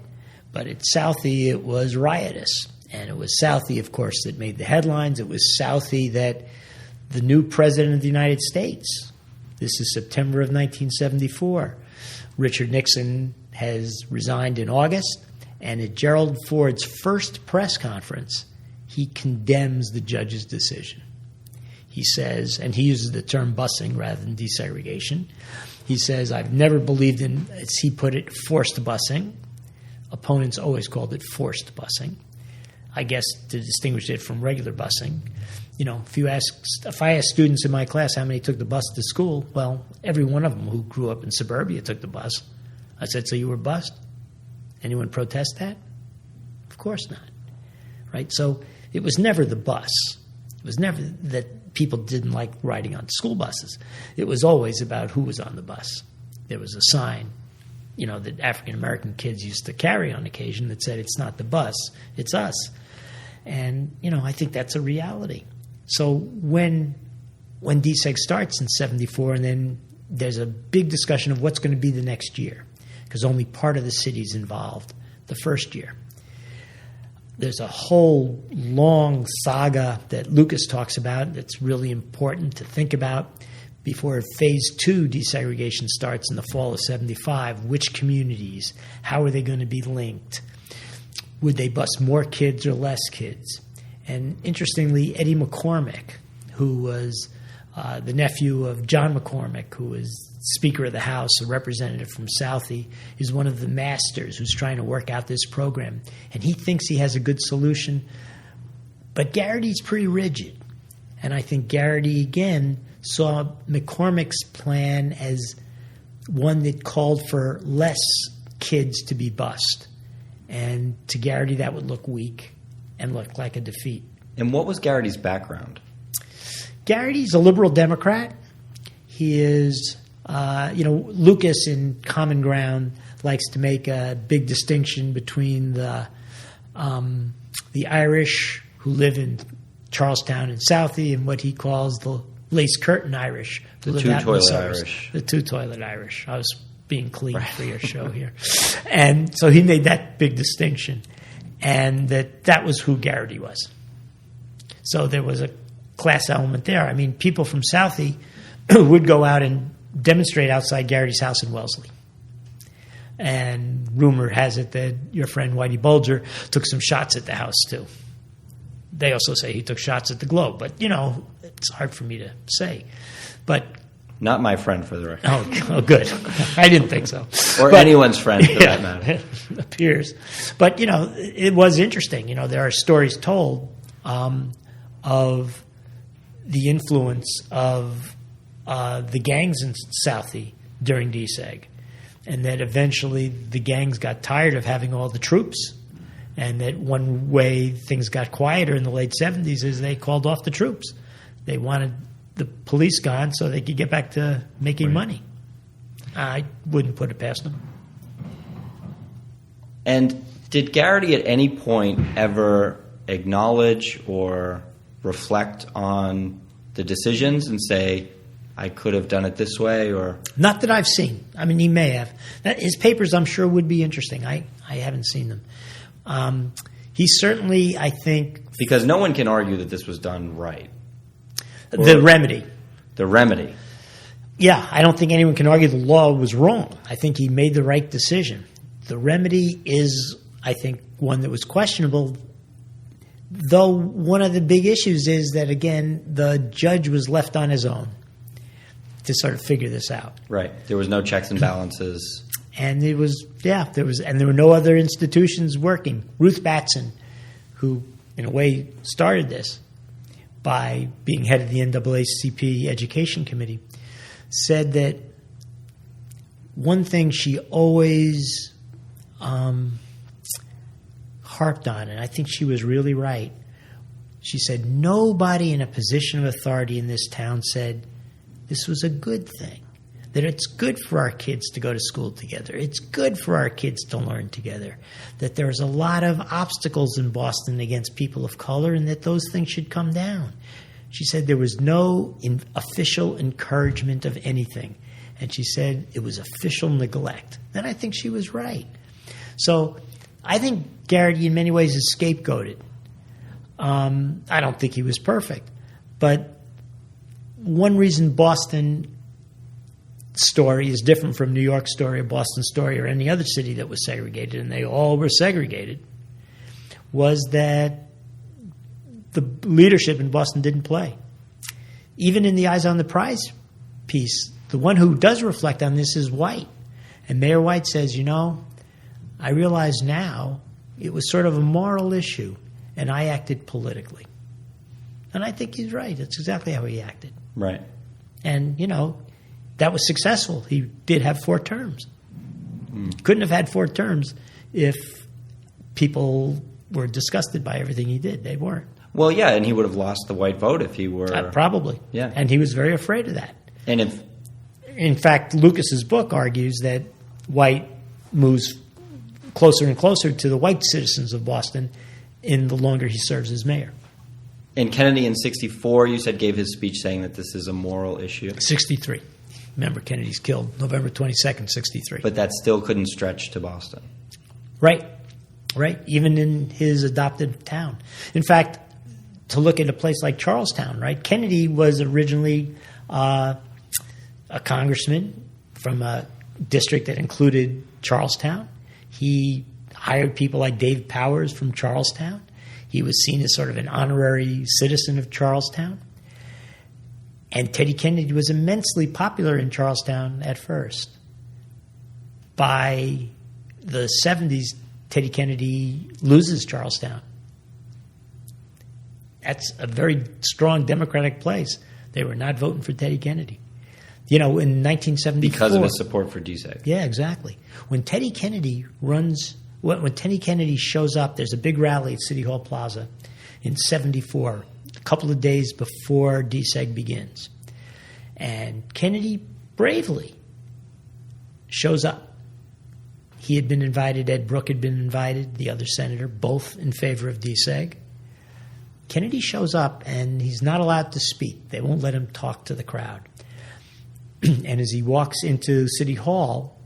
But at Southie, it was riotous. And it was Southie, of course, that made the headlines. It was Southie that the new president of the United States, this is September of 1974, Richard Nixon has resigned in August, and at Gerald Ford's first press conference, he condemns the judge's decision. He says, and he uses the term busing rather than desegregation, he says, I've never believed in, as he put it, forced busing. Opponents always called it forced busing, I guess to distinguish it from regular busing. If I ask students in my class how many took the bus to school, well, every one of them who grew up in suburbia took the bus. I said, so you were bused? Anyone protest that? Of course not. Right? So it was never the bus. It was never that people didn't like riding on school buses. It was always about who was on the bus. There was a sign, that African-American kids used to carry on occasion that said, it's not the bus, it's us. And, I think that's a reality. So when DSEG starts in 74, and then there's a big discussion of what's going to be the next year, because only part of the city's involved the first year. There's a whole long saga that Lucas talks about that's really important to think about before phase 2 desegregation starts in the fall of 75. Which communities? How are they going to be linked? Would they bus more kids or less kids? And interestingly, Eddie McCormick, who was the nephew of John McCormick, who was Speaker of the House, a representative from Southie, is one of the masters who's trying to work out this program. And he thinks he has a good solution. But Garrity's pretty rigid. And I think Garrity, again, saw McCormick's plan as one that called for less kids to be bused. And to Garrity, that would look weak and look like a defeat. And what was Garrity's background? Garrity's a liberal Democrat. He is, Lucas in Common Ground likes to make a big distinction between the Irish who live in Charlestown and Southie and what he calls the lace curtain Irish. The two-toilet Irish. The two-toilet Irish. I was being clean for your show here. And so he made that big distinction, and that was who Garrity was. So there was a class element there. I mean, people from Southie would go out and demonstrate outside Garrity's house in Wellesley. And rumor has it that your friend Whitey Bulger took some shots at the house, too. They also say he took shots at the Globe, but, it's hard for me to say. But not my friend, for the record. Oh, good. I didn't think so. Or anyone's friend, for that matter. It appears. But, it was interesting. There are stories told of the influence of the gangs in Southie during Deseg, and that eventually the gangs got tired of having all the troops, and that one way things got quieter in the late 70s is they called off the troops. They wanted the police gone so they could get back to making money. I wouldn't put it past them. And did Garrity at any point ever acknowledge or reflect on the decisions and say, I could have done it this way? Or not that I've seen. I mean, he may have. His papers, I'm sure, would be interesting. I haven't seen them. He certainly, I think... Because no one can argue that this was done right. The remedy. The remedy. Yeah, I don't think anyone can argue the law was wrong. I think he made the right decision. The remedy is, I think, one that was questionable, though one of the big issues is that, again, the judge was left on his own to sort of figure this out. Right. There was no checks and balances. And there were no other institutions working. Ruth Batson, who in a way started this by being head of the NAACP Education Committee, said that one thing she always harped on, and I think she was really right, she said nobody in a position of authority in this town said this was a good thing, that it's good for our kids to go to school together, it's good for our kids to learn together, that there's a lot of obstacles in Boston against people of color and that those things should come down. She said there was no official encouragement of anything. And she said it was official neglect. And I think she was right. So I think Garrity in many ways is scapegoated. I don't think he was perfect. But one reason Boston story is different from New York story or Boston story or any other city that was segregated, and they all were segregated, was that the leadership in Boston didn't play. Even in the Eyes on the Prize piece, the one who does reflect on this is White. And Mayor White says, I realize now it was sort of a moral issue, and I acted politically. And I think he's right. That's exactly how he acted. Right. And, that was successful. He did have 4 terms. Couldn't have had 4 terms if people were disgusted by everything he did. They weren't. Well, yeah, and he would have lost the white vote if he were... Probably. Yeah. And he was very afraid of that. And in fact, Lucas's book argues that White moves closer and closer to the white citizens of Boston in the longer he serves as mayor. And Kennedy in 1964, you said, gave his speech saying that this is a moral issue. 1963. Remember, Kennedy's killed November 22nd, 1963. But that still couldn't stretch to Boston. Right. Even in his adopted town. In fact, to look at a place like Charlestown, right? Kennedy was originally a congressman from a district that included Charlestown. He hired people like Dave Powers from Charlestown. He was seen as sort of an honorary citizen of Charlestown. And Teddy Kennedy was immensely popular in Charlestown at first. By the 70s, Teddy Kennedy loses Charlestown. That's a very strong Democratic place. They were not voting for Teddy Kennedy. In 1974, because of his support for deseg. Yeah, exactly. When Teddy Kennedy shows up, there's a big rally at City Hall Plaza in 74, a couple of days before deseg begins. And Kennedy bravely shows up. He had been invited, Ed Brooke had been invited, the other senator, both in favor of deseg. Kennedy shows up, and he's not allowed to speak. They won't let him talk to the crowd. And as he walks into City Hall,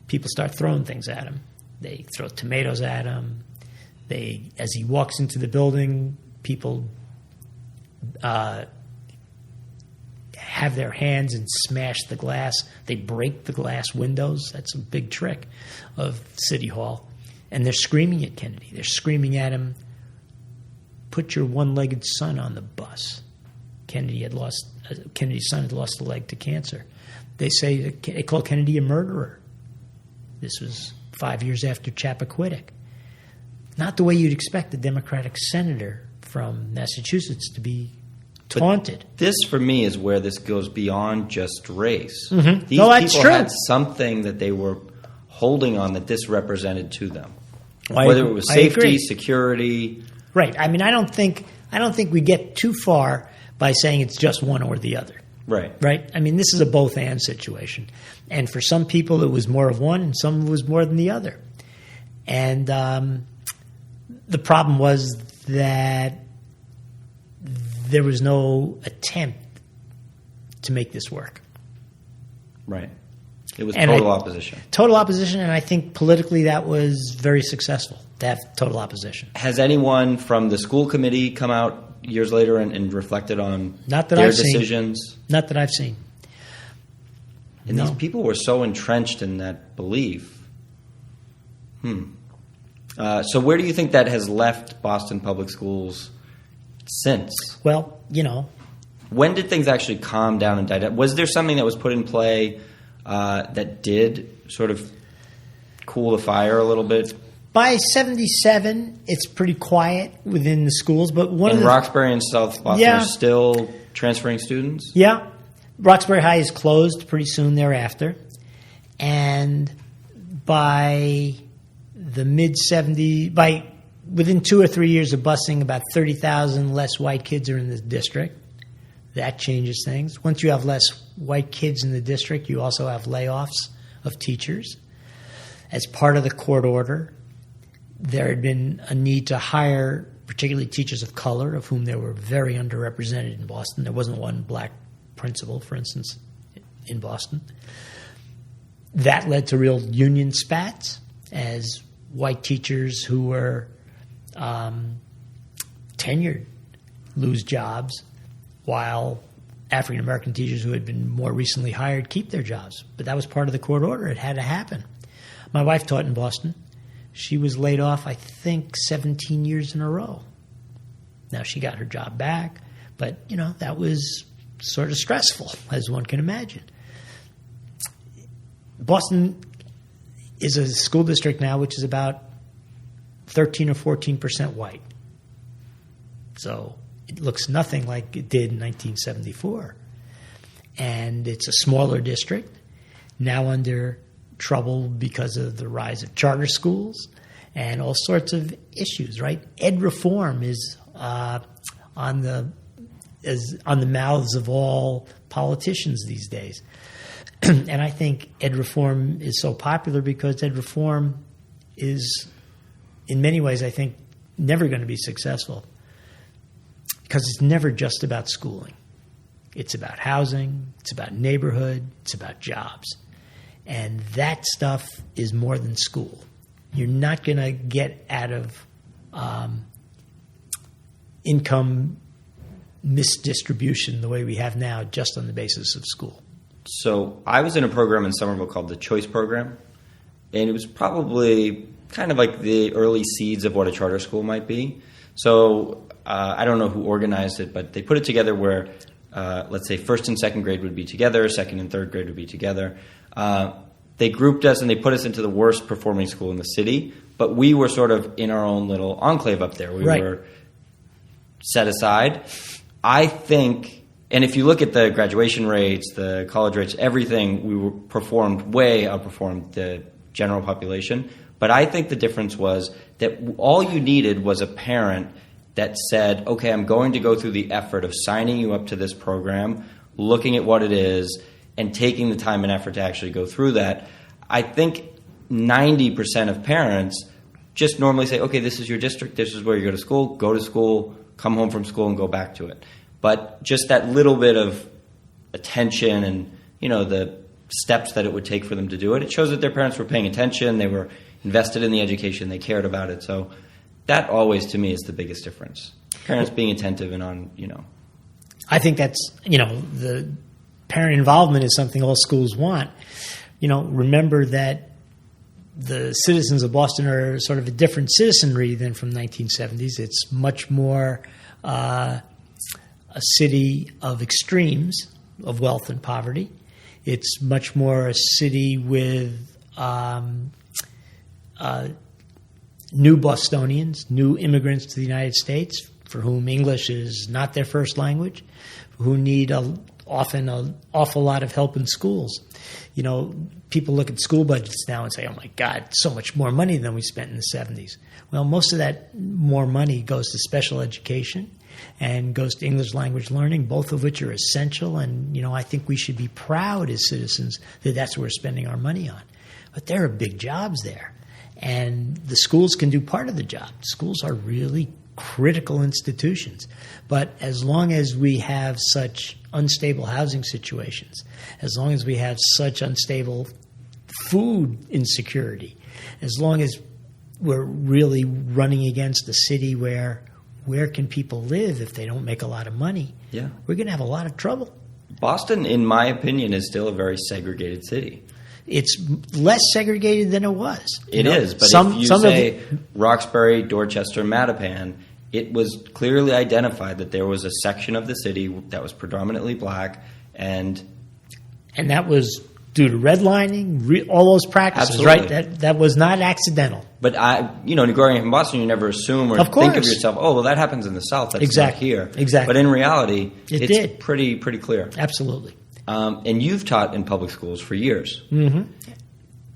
people start throwing things at him. They throw tomatoes at him. As he walks into the building, people have their hands and smash the glass. They break the glass windows. That's a big trick of City Hall. And they're screaming at Kennedy. They're screaming at him, "Put your one-legged son on the bus." Kennedy's son had lost a leg to cancer. They call Kennedy a murderer. This was 5 years after Chappaquiddick. Not the way you'd expect a Democratic senator from Massachusetts to be taunted. But this, for me, is where this goes beyond just race. Mm-hmm. These people had something that they were holding on that this represented to them. Whether it was safety, security. Right. I mean, I don't think we get too far by saying it's just one or the other. Right. Right? I mean, this is a both-and situation. And for some people, it was more of one, and some was more than the other. And the problem was that there was no attempt to make this work. Right. It was total opposition. Total opposition, and I think politically that was very successful, to have total opposition. Has anyone from the school committee come out years later and reflected on their decisions? Not that I've seen. And these people were so entrenched in that belief. So where do you think that has left Boston Public Schools since? Well, when did things actually calm down and die down? Was there something that was put in play that did sort of cool the fire a little bit? By 77, it's pretty quiet within the schools. But Roxbury and South Boston are still transferring students? Yeah. Roxbury High is closed pretty soon thereafter. And by the mid-70s, within 2 or 3 years of busing, about 30,000 less white kids are in the district. That changes things. Once you have less white kids in the district, you also have layoffs of teachers. As part of the court order, there had been a need to hire particularly teachers of color, of whom there were very underrepresented in Boston. There wasn't one black principal, for instance, in Boston. That led to real union spats as white teachers who were tenured lose jobs, while African-American teachers who had been more recently hired keep their jobs. But that was part of the court order. It had to happen. My wife taught in Boston. She was laid off, I think, 17 years in a row. Now, she got her job back, but, that was sort of stressful, as one can imagine. Boston is a school district now which is about 13 or 14% white. So it looks nothing like it did in 1974. And it's a smaller district, now under trouble because of the rise of charter schools and all sorts of issues, right? Ed reform is on the mouths of all politicians these days. And I think ed reform is so popular because ed reform is, in many ways, I think, never going to be successful because it's never just about schooling. It's about housing, it's about neighborhood, it's about jobs. And that stuff is more than school. You're not going to get out of income misdistribution the way we have now just on the basis of school. So I was in a program in Somerville called the Choice Program, and it was probably kind of like the early seeds of what a charter school might be. So I don't know who organized it, but they put it together where, let's say, first and second grade would be together, second and third grade would be together. They grouped us and they put us into the worst performing school in the city, but we were sort of in our own little enclave up there. We were set aside. I think And if you look at the graduation rates, the college rates, everything, outperformed the general population. But I think the difference was that all you needed was a parent that said, okay, I'm going to go through the effort of signing you up to this program, looking at what it is, and taking the time and effort to actually go through that. I think 90% of parents just normally say, okay, this is your district, this is where you go to school, come home from school and go back to it. But just that little bit of attention and, the steps that it would take for them to do it, it shows that their parents were paying attention, they were invested in the education, they cared about it. So that always, to me, is the biggest difference. Parents being attentive and on, I think that's, the parent involvement is something all schools want. Remember that the citizens of Boston are sort of a different citizenry than from 1970s. It's much more a city of extremes of wealth and poverty. It's much more a city with new Bostonians, new immigrants to the United States for whom English is not their first language, who need often an awful lot of help in schools. People look at school budgets now and say, oh my God, so much more money than we spent in the 70s. Well, most of that more money goes to special education and goes to English language learning, both of which are essential. And, I think we should be proud as citizens that that's what we're spending our money on. But there are big jobs there. And the schools can do part of the job. Schools are really critical institutions. But as long as we have such unstable housing situations, as long as we have such unstable food insecurity, as long as we're really running against a city where can people live if they don't make a lot of money, we're going to have a lot of trouble. Boston, in my opinion, is still a very segregated city. It's less segregated than it was. It is, but if you say Roxbury, Dorchester, Mattapan, it was clearly identified that there was a section of the city that was predominantly black, and that was due to redlining, all those practices, absolutely. Right? That was not accidental. But growing up in Boston, you never assume or think of yourself, oh, well, that happens in the South. That's not here. Exactly. But in reality, it's did. pretty clear. Absolutely. And you've taught in public schools for years. Mm-hmm.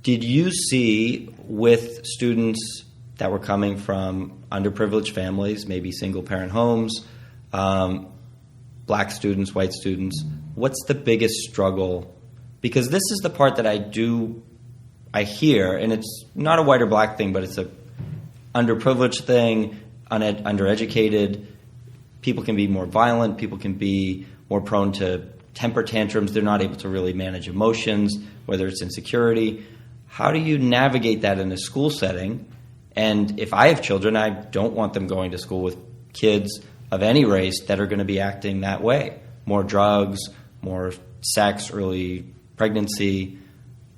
Did you see with students that were coming from underprivileged families, maybe single-parent homes, black students, white students, what's the biggest struggle? Because this is the part that I hear, and it's not a white or black thing, but it's a underprivileged thing, undereducated. People can be more violent. People can be more prone to temper tantrums. They're not able to really manage emotions, whether it's insecurity. How do you navigate that in a school setting? And if I have children, I don't want them going to school with kids of any race that are going to be acting that way. More drugs, more sex, early pregnancy.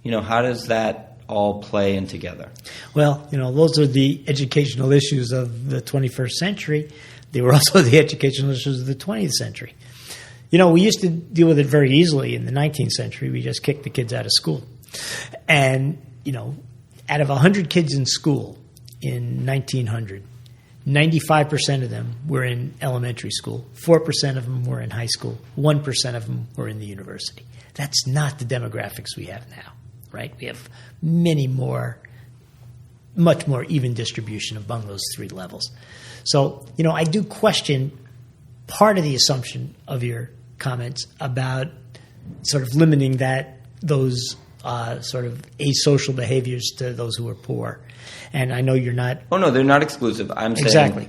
How does that all play in together? Well, those are the educational issues of the 21st century. They were also the educational issues of the 20th century. We used to deal with it very easily in the 19th century. We just kicked the kids out of school. And, out of 100 kids in school in 1900, 95% of them were in elementary school, 4% of them were in high school, 1% of them were in the university. That's not the demographics we have now, right? We have much more even distribution among those three levels. So, I do question part of the assumption of your comments about sort of limiting those sort of asocial behaviors to those who are poor. And I know you're not... Oh, no, they're not exclusive. I'm saying... Exactly.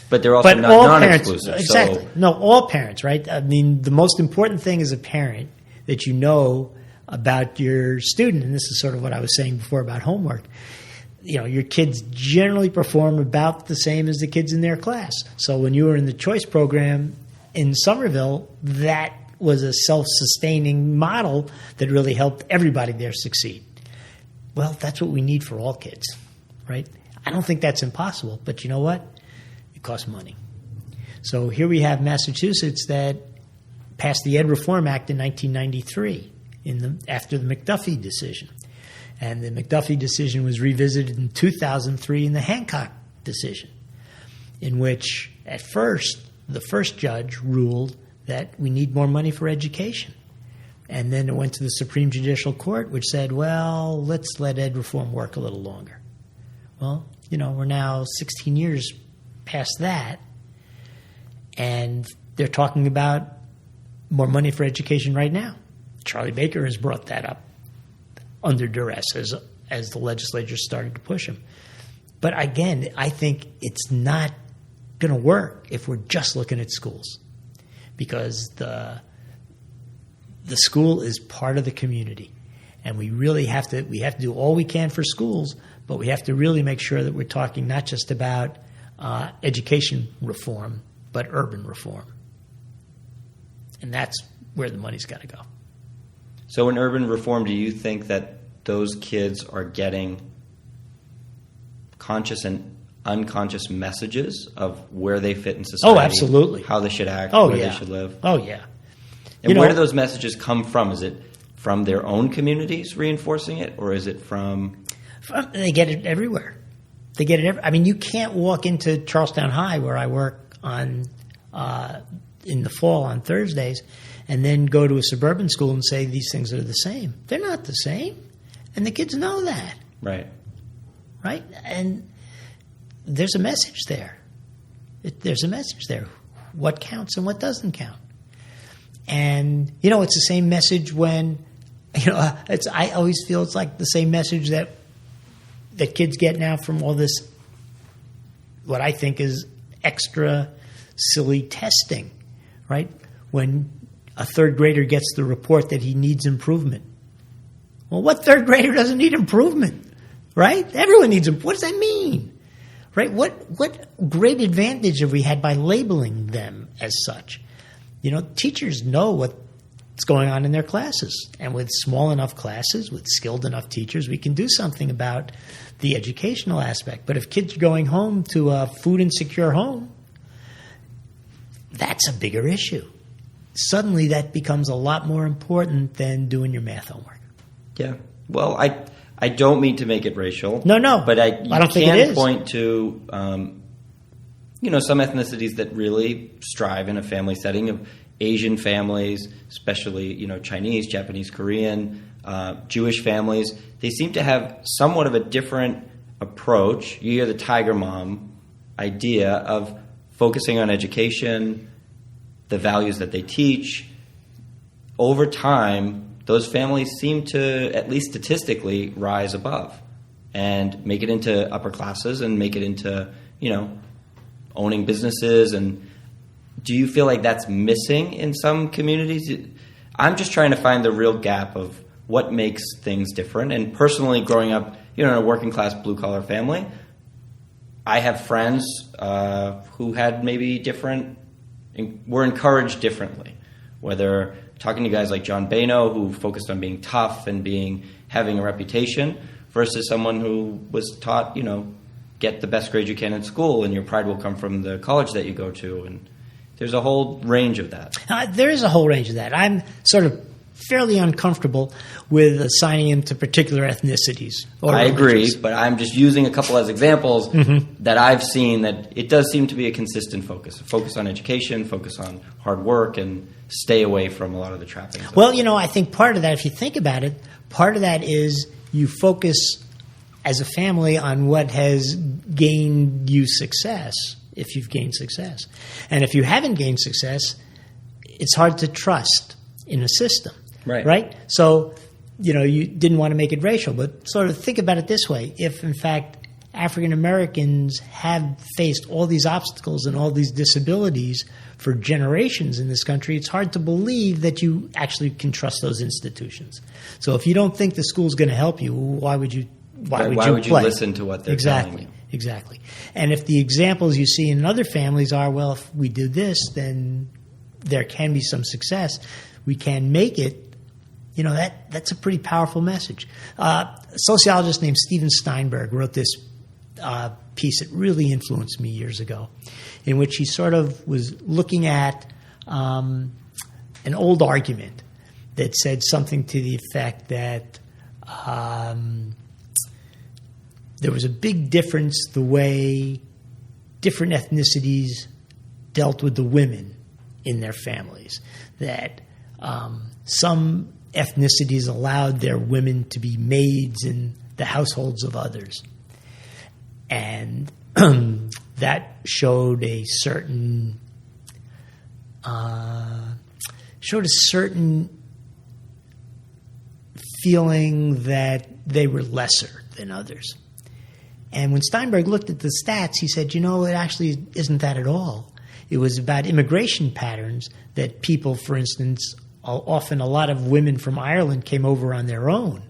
But they're also not non-exclusive. Exactly. So. No, all parents, right? I mean, the most important thing as a parent that you know about your student, and this is sort of what I was saying before about homework, your kids generally perform about the same as the kids in their class. So when you were in the choice program in Somerville, that was a self-sustaining model that really helped everybody there succeed. Well, that's what we need for all kids, right? I don't think that's impossible, but you know what? It costs money. So here we have Massachusetts that passed the Ed Reform Act in 1993 after the McDuffie decision. And the McDuffie decision was revisited in 2003 in the Hancock decision, in which at first the first judge ruled that we need more money for education. And then it went to the Supreme Judicial Court, which said, well, let's let ed reform work a little longer. Well, we're now 16 years past that, and they're talking about more money for education right now. Charlie Baker has brought that up under duress as the legislature started to push him. But again, I think it's not going to work if we're just looking at schools, because the school is part of the community, and we really have to do all we can for schools, but we have to really make sure that we're talking not just about education reform, but urban reform. And that's where the money's got to go. So in urban reform, do you think that those kids are getting conscious and unconscious messages of where they fit in society? Oh, absolutely. How they should act, where they should live? Oh, yeah. And where do those messages come from? Is it from their own communities reinforcing it, or is it from... They get it everywhere. They get it everywhere. I mean, you can't walk into Charlestown High, where I work on in the fall on Thursdays, and then go to a suburban school and say these things are the same. They're not the same. And the kids know that. Right. Right? And there's a message there. There's a message there. What counts and what doesn't count. And, it's the same message when, I always feel it's like the same message that kids get now from all this, what I think is extra silly testing, right? When a third grader gets the report that he needs improvement. Well, what third grader doesn't need improvement, right? Everyone needs improvement. What does that mean, right? What great advantage have we had by labeling them as such? Teachers know what's going on in their classes. And with small enough classes, with skilled enough teachers, we can do something about the educational aspect. But if kids are going home to a food insecure home, that's a bigger issue. Suddenly that becomes a lot more important than doing your math homework. Yeah. Well, I don't mean to make it racial. No. But I don't think it is. Point to some ethnicities that really strive in a family setting of Asian families, especially Chinese, Japanese, Korean, Jewish families. They seem to have somewhat of a different approach. You hear the Tiger Mom idea of focusing on education, the values that they teach. Over time, those families seem to, at least statistically, rise above and make it into upper classes and make it into, owning businesses. And do you feel like that's missing in some communities? I'm just trying to find the real gap of what makes things different. And personally, growing up, in a working class blue collar family, I have friends who had maybe were encouraged differently. Whether talking to guys like John Bano, who focused on being tough and having a reputation, versus someone who was taught, get the best grade you can in school, and your pride will come from the college that you go to. And there's a whole range of that. There is a whole range of that. I'm sort of fairly uncomfortable with assigning them to particular ethnicities. I agree, but I'm just using a couple as examples that I've seen that it does seem to be a consistent focus. A focus on education, focus on hard work, and stay away from a lot of the trappings. Well, I think part of that, if you think about it, part of that is you focus as a family on what has gained you success, if you've gained success. And if you haven't gained success, it's hard to trust in a system. Right? So, you didn't want to make it racial, but sort of think about it this way. If, in fact, African Americans have faced all these obstacles and all these disabilities for generations in this country, it's hard to believe that you actually can trust those institutions. So if you don't think the school's going to help you, why would you listen to what they're telling you? Exactly. And if the examples you see in other families are, well, if we do this, then there can be some success, we can make it, that's a pretty powerful message. A sociologist named Steven Steinberg wrote this piece that really influenced me years ago, in which he sort of was looking at an old argument that said something to the effect that there was a big difference the way different ethnicities dealt with the women in their families, that some ethnicities allowed their women to be maids in the households of others. And that showed a certain feeling that they were lesser than others. And when Steinberg looked at the stats, he said, it actually isn't that at all. It was about immigration patterns that people, for instance, often a lot of women from Ireland came over on their own.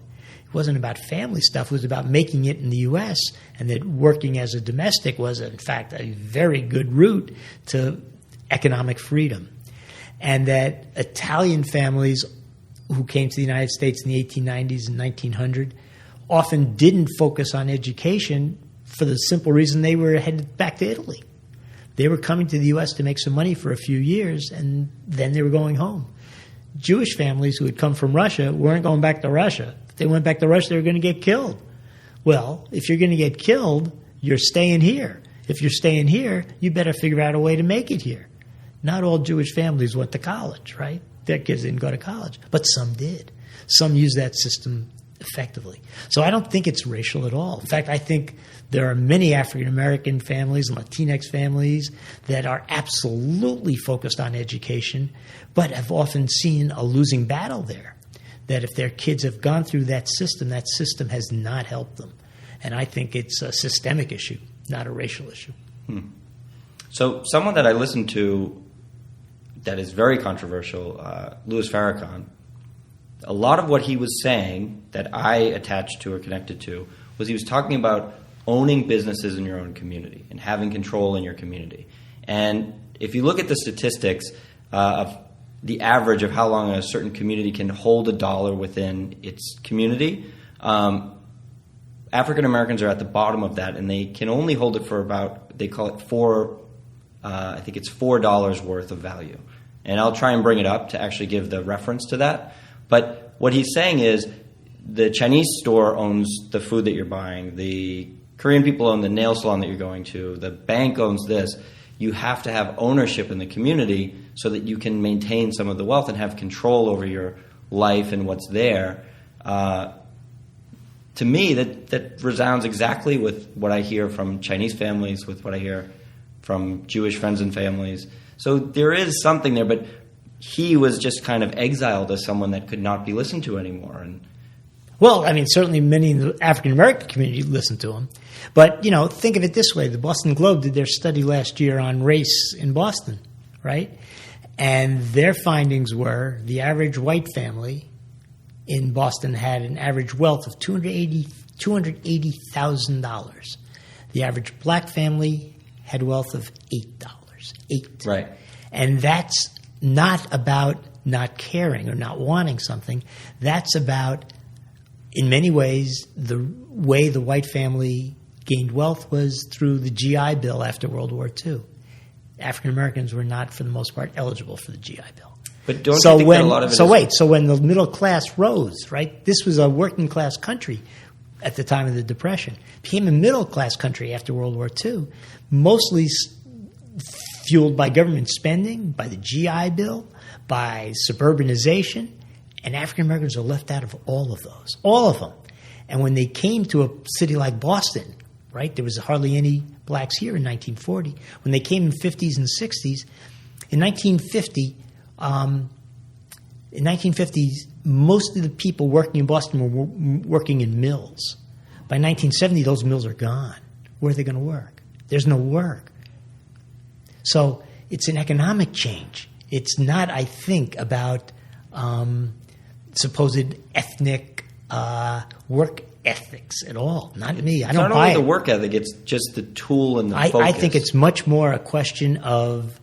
It wasn't about family stuff. It was about making it in the U.S., and that working as a domestic was, in fact, a very good route to economic freedom. And that Italian families who came to the United States in the 1890s and 1900 often didn't focus on education for the simple reason they were headed back to Italy. They were coming to the U.S. to make some money for a few years, and then they were going home. Jewish families who had come from Russia weren't going back to Russia. If they went back to Russia, they were going to get killed. Well, if you're going to get killed, you're staying here. If you're staying here, you better figure out a way to make it here. Not all Jewish families went to college, right? Their kids didn't go to college, but some did. Some used that system effectively. So I don't think it's racial at all. In fact, I think there are many African-American families and Latinx families that are absolutely focused on education, but have often seen a losing battle there, that if their kids have gone through that system has not helped them. And I think it's a systemic issue, not a racial issue. So someone that I listened to that is very controversial, Louis Farrakhan, a lot of what he was saying that I attached to or connected to was he was talking about owning businesses in your own community and having control in your community. And if you look at the statistics of the average of how long a certain community can hold a dollar within its community, African Americans are at the bottom of that, and they can only hold it for about, they call it I think it's $4 worth of value. And I'll try and bring it up to actually give the reference to that. But what he's saying is the Chinese store owns the food that you're buying. The Korean people own the nail salon that you're going to. The bank owns this. You have to have ownership in the community so that you can maintain some of the wealth and have control over your life and what's there. To me, that resounds exactly with what I hear from Chinese families, with what I hear from Jewish friends and families. So there is something there, but he was just kind of exiled as someone that could not be listened to anymore. And well, I mean, certainly many in the African-American community listened to him. But, think of it this way. The Boston Globe did their study last year on race in Boston, right? And their findings were the average white family in Boston had an average wealth of $280,000. The average black family had wealth of $8. Right. And that's not about not caring or not wanting something. That's about, in many ways, the way the white family gained wealth was through the GI Bill after World War II. African Americans were not, for the most part, eligible for the GI Bill. But don't you think that a lot of it So when the middle class rose, right, this was a working class country at the time of the Depression, became a middle class country after World War II, mostly fueled by government spending, by the GI Bill, by suburbanization, and African Americans are left out of all of those, all of them. And when they came to a city like Boston, right, there was hardly any blacks here in 1940. When they came in 50s and 60s, in 1950, most of the people working in Boston were working in mills. By 1970, those mills are gone. Where are they going to work? There's no work. So it's an economic change. It's not, I think, about supposed ethnic work ethics at all. Not me. I don't buy it. It's not only the work ethic, it's just the tool and the focus. I think it's much more a question of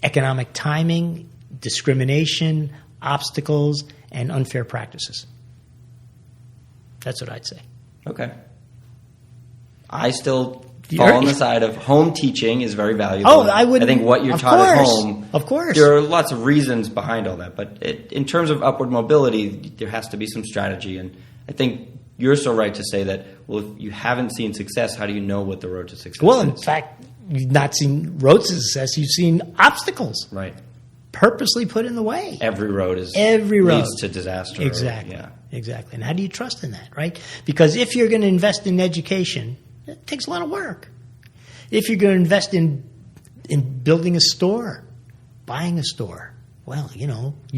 economic timing, discrimination, obstacles, and unfair practices. That's what I'd say. Okay. I still fall on the side of home teaching is very valuable. Oh, I wouldn't. I think what you're taught at home. Of course. There are lots of reasons behind all that. But in terms of upward mobility, there has to be some strategy. And I think you're so right to say that, well, if you haven't seen success, how do you know what the road to success is? Well, in fact, you've not seen roads of success. You've seen obstacles Right. purposely put in the way. Every road Leads to disaster. Exactly. Yeah. Exactly. And how do you trust in that, right? Because if you're going to invest in education, it takes a lot of work. If you're going to invest in building a store, buying a store, well, you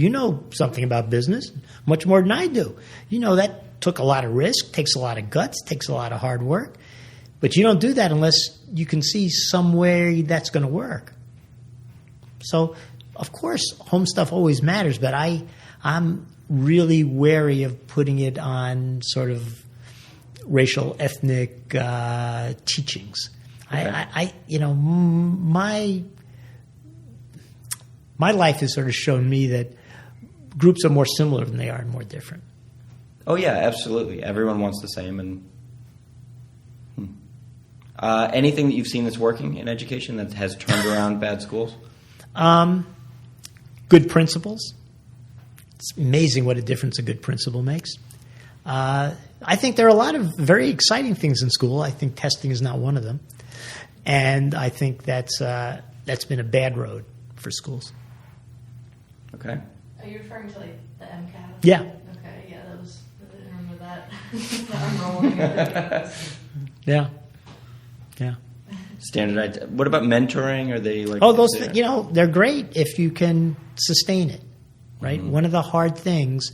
know something about business much more than I do. You know that took a lot of risk, takes a lot of guts, takes a lot of hard work. But you don't do that unless you can see somewhere that's going to work. So, of course, home stuff always matters, but I'm really wary of putting it on sort of racial, ethnic teachings. Okay. My life has sort of shown me that groups are more similar than they are more different. Oh yeah, absolutely. Everyone wants the same. And anything that you've seen that's working in education that has turned around bad schools? Good principles. It's amazing what a difference a good principle makes. I think there are a lot of very exciting things in school. I think testing is not one of them, and I think that's been a bad road for schools. Okay. Are you referring to like the MCAT? Yeah. Okay, yeah, I didn't remember that. I'm rolling. Yeah. Yeah. Standardized. What about mentoring? Are they like? Oh, they're great if you can sustain it, right? Mm-hmm. One of the hard things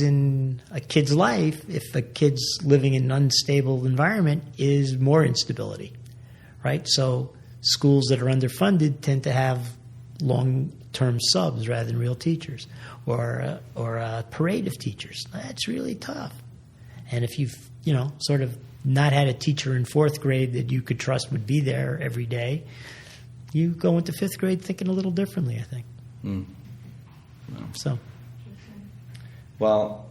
in a kid's life, if a kid's living in an unstable environment, is more instability, right? So schools that are underfunded tend to have long-term subs rather than real teachers, or a parade of teachers. That's really tough. And if you've sort of not had a teacher in fourth grade that you could trust would be there every day, you go into fifth grade thinking a little differently, I think. So, well,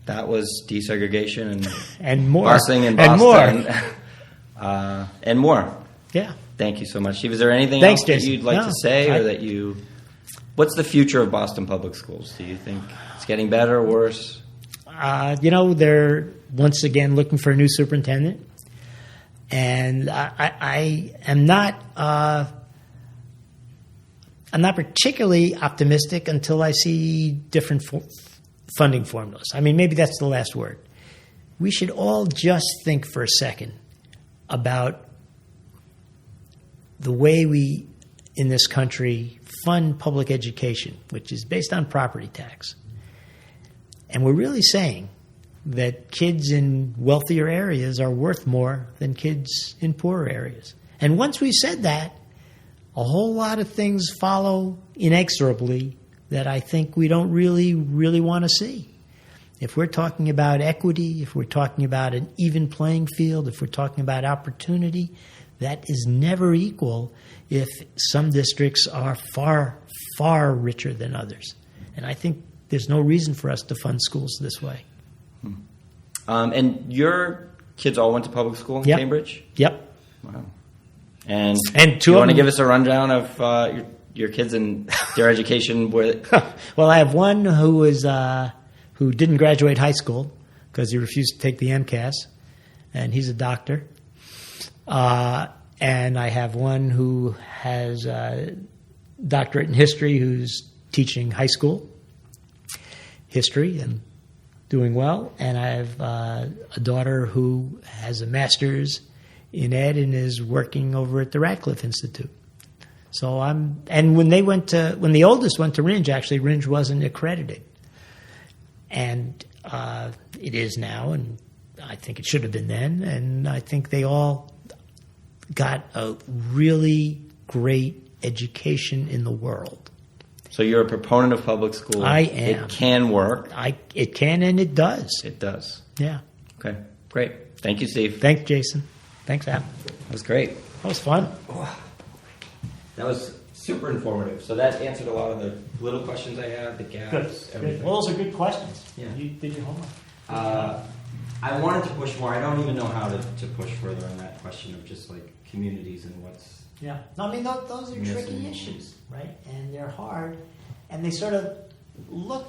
that was desegregation and more, busing in Boston, and more. Yeah. Thank you so much, Steve. Is there anything Thanks, else that Jason. you'd like No, to say, or that you? What's the future of Boston public schools? Do you think it's getting better or worse? They're once again looking for a new superintendent, and I am not. I'm not particularly optimistic until I see different funding formulas. I mean, maybe that's the last word. We should all just think for a second about the way we, in this country, fund public education, which is based on property tax. And we're really saying that kids in wealthier areas are worth more than kids in poorer areas. And once we've said that, a whole lot of things follow inexorably that I think we don't really, really want to see. If we're talking about equity, if we're talking about an even playing field, if we're talking about opportunity, that is never equal if some districts are far, far richer than others. And I think there's no reason for us to fund schools this way. And your kids all went to public school in Yep. Cambridge? Yep. Wow. And And do you want to them- give us a rundown of your kids and their education? Well, I have one who didn't graduate high school because he refused to take the MCAS, and he's a doctor. And I have one who has a doctorate in history who's teaching high school history and doing well. And I have a daughter who has a master's in ed and is working over at the Radcliffe Institute. So and when the oldest went to Ringe, actually Ringe wasn't accredited. And it is now, and I think it should have been then. And I think they all got a really great education in the world. So you're a proponent of public school. I am. It can work. It can, and it does. It does. Yeah. Okay, great. Thank you, Steve. Thanks, Jason. Thanks, Al. That was great. That was fun. That was super informative. So that answered a lot of the little questions I had, the gaps, everything. Well, those are good questions. Yeah. You did your homework. I wanted to push more. I don't even know how to push further on that question of just like communities and what's... Yeah. No, I mean, those are tricky Missing. issues, right? And they're hard. And they sort of look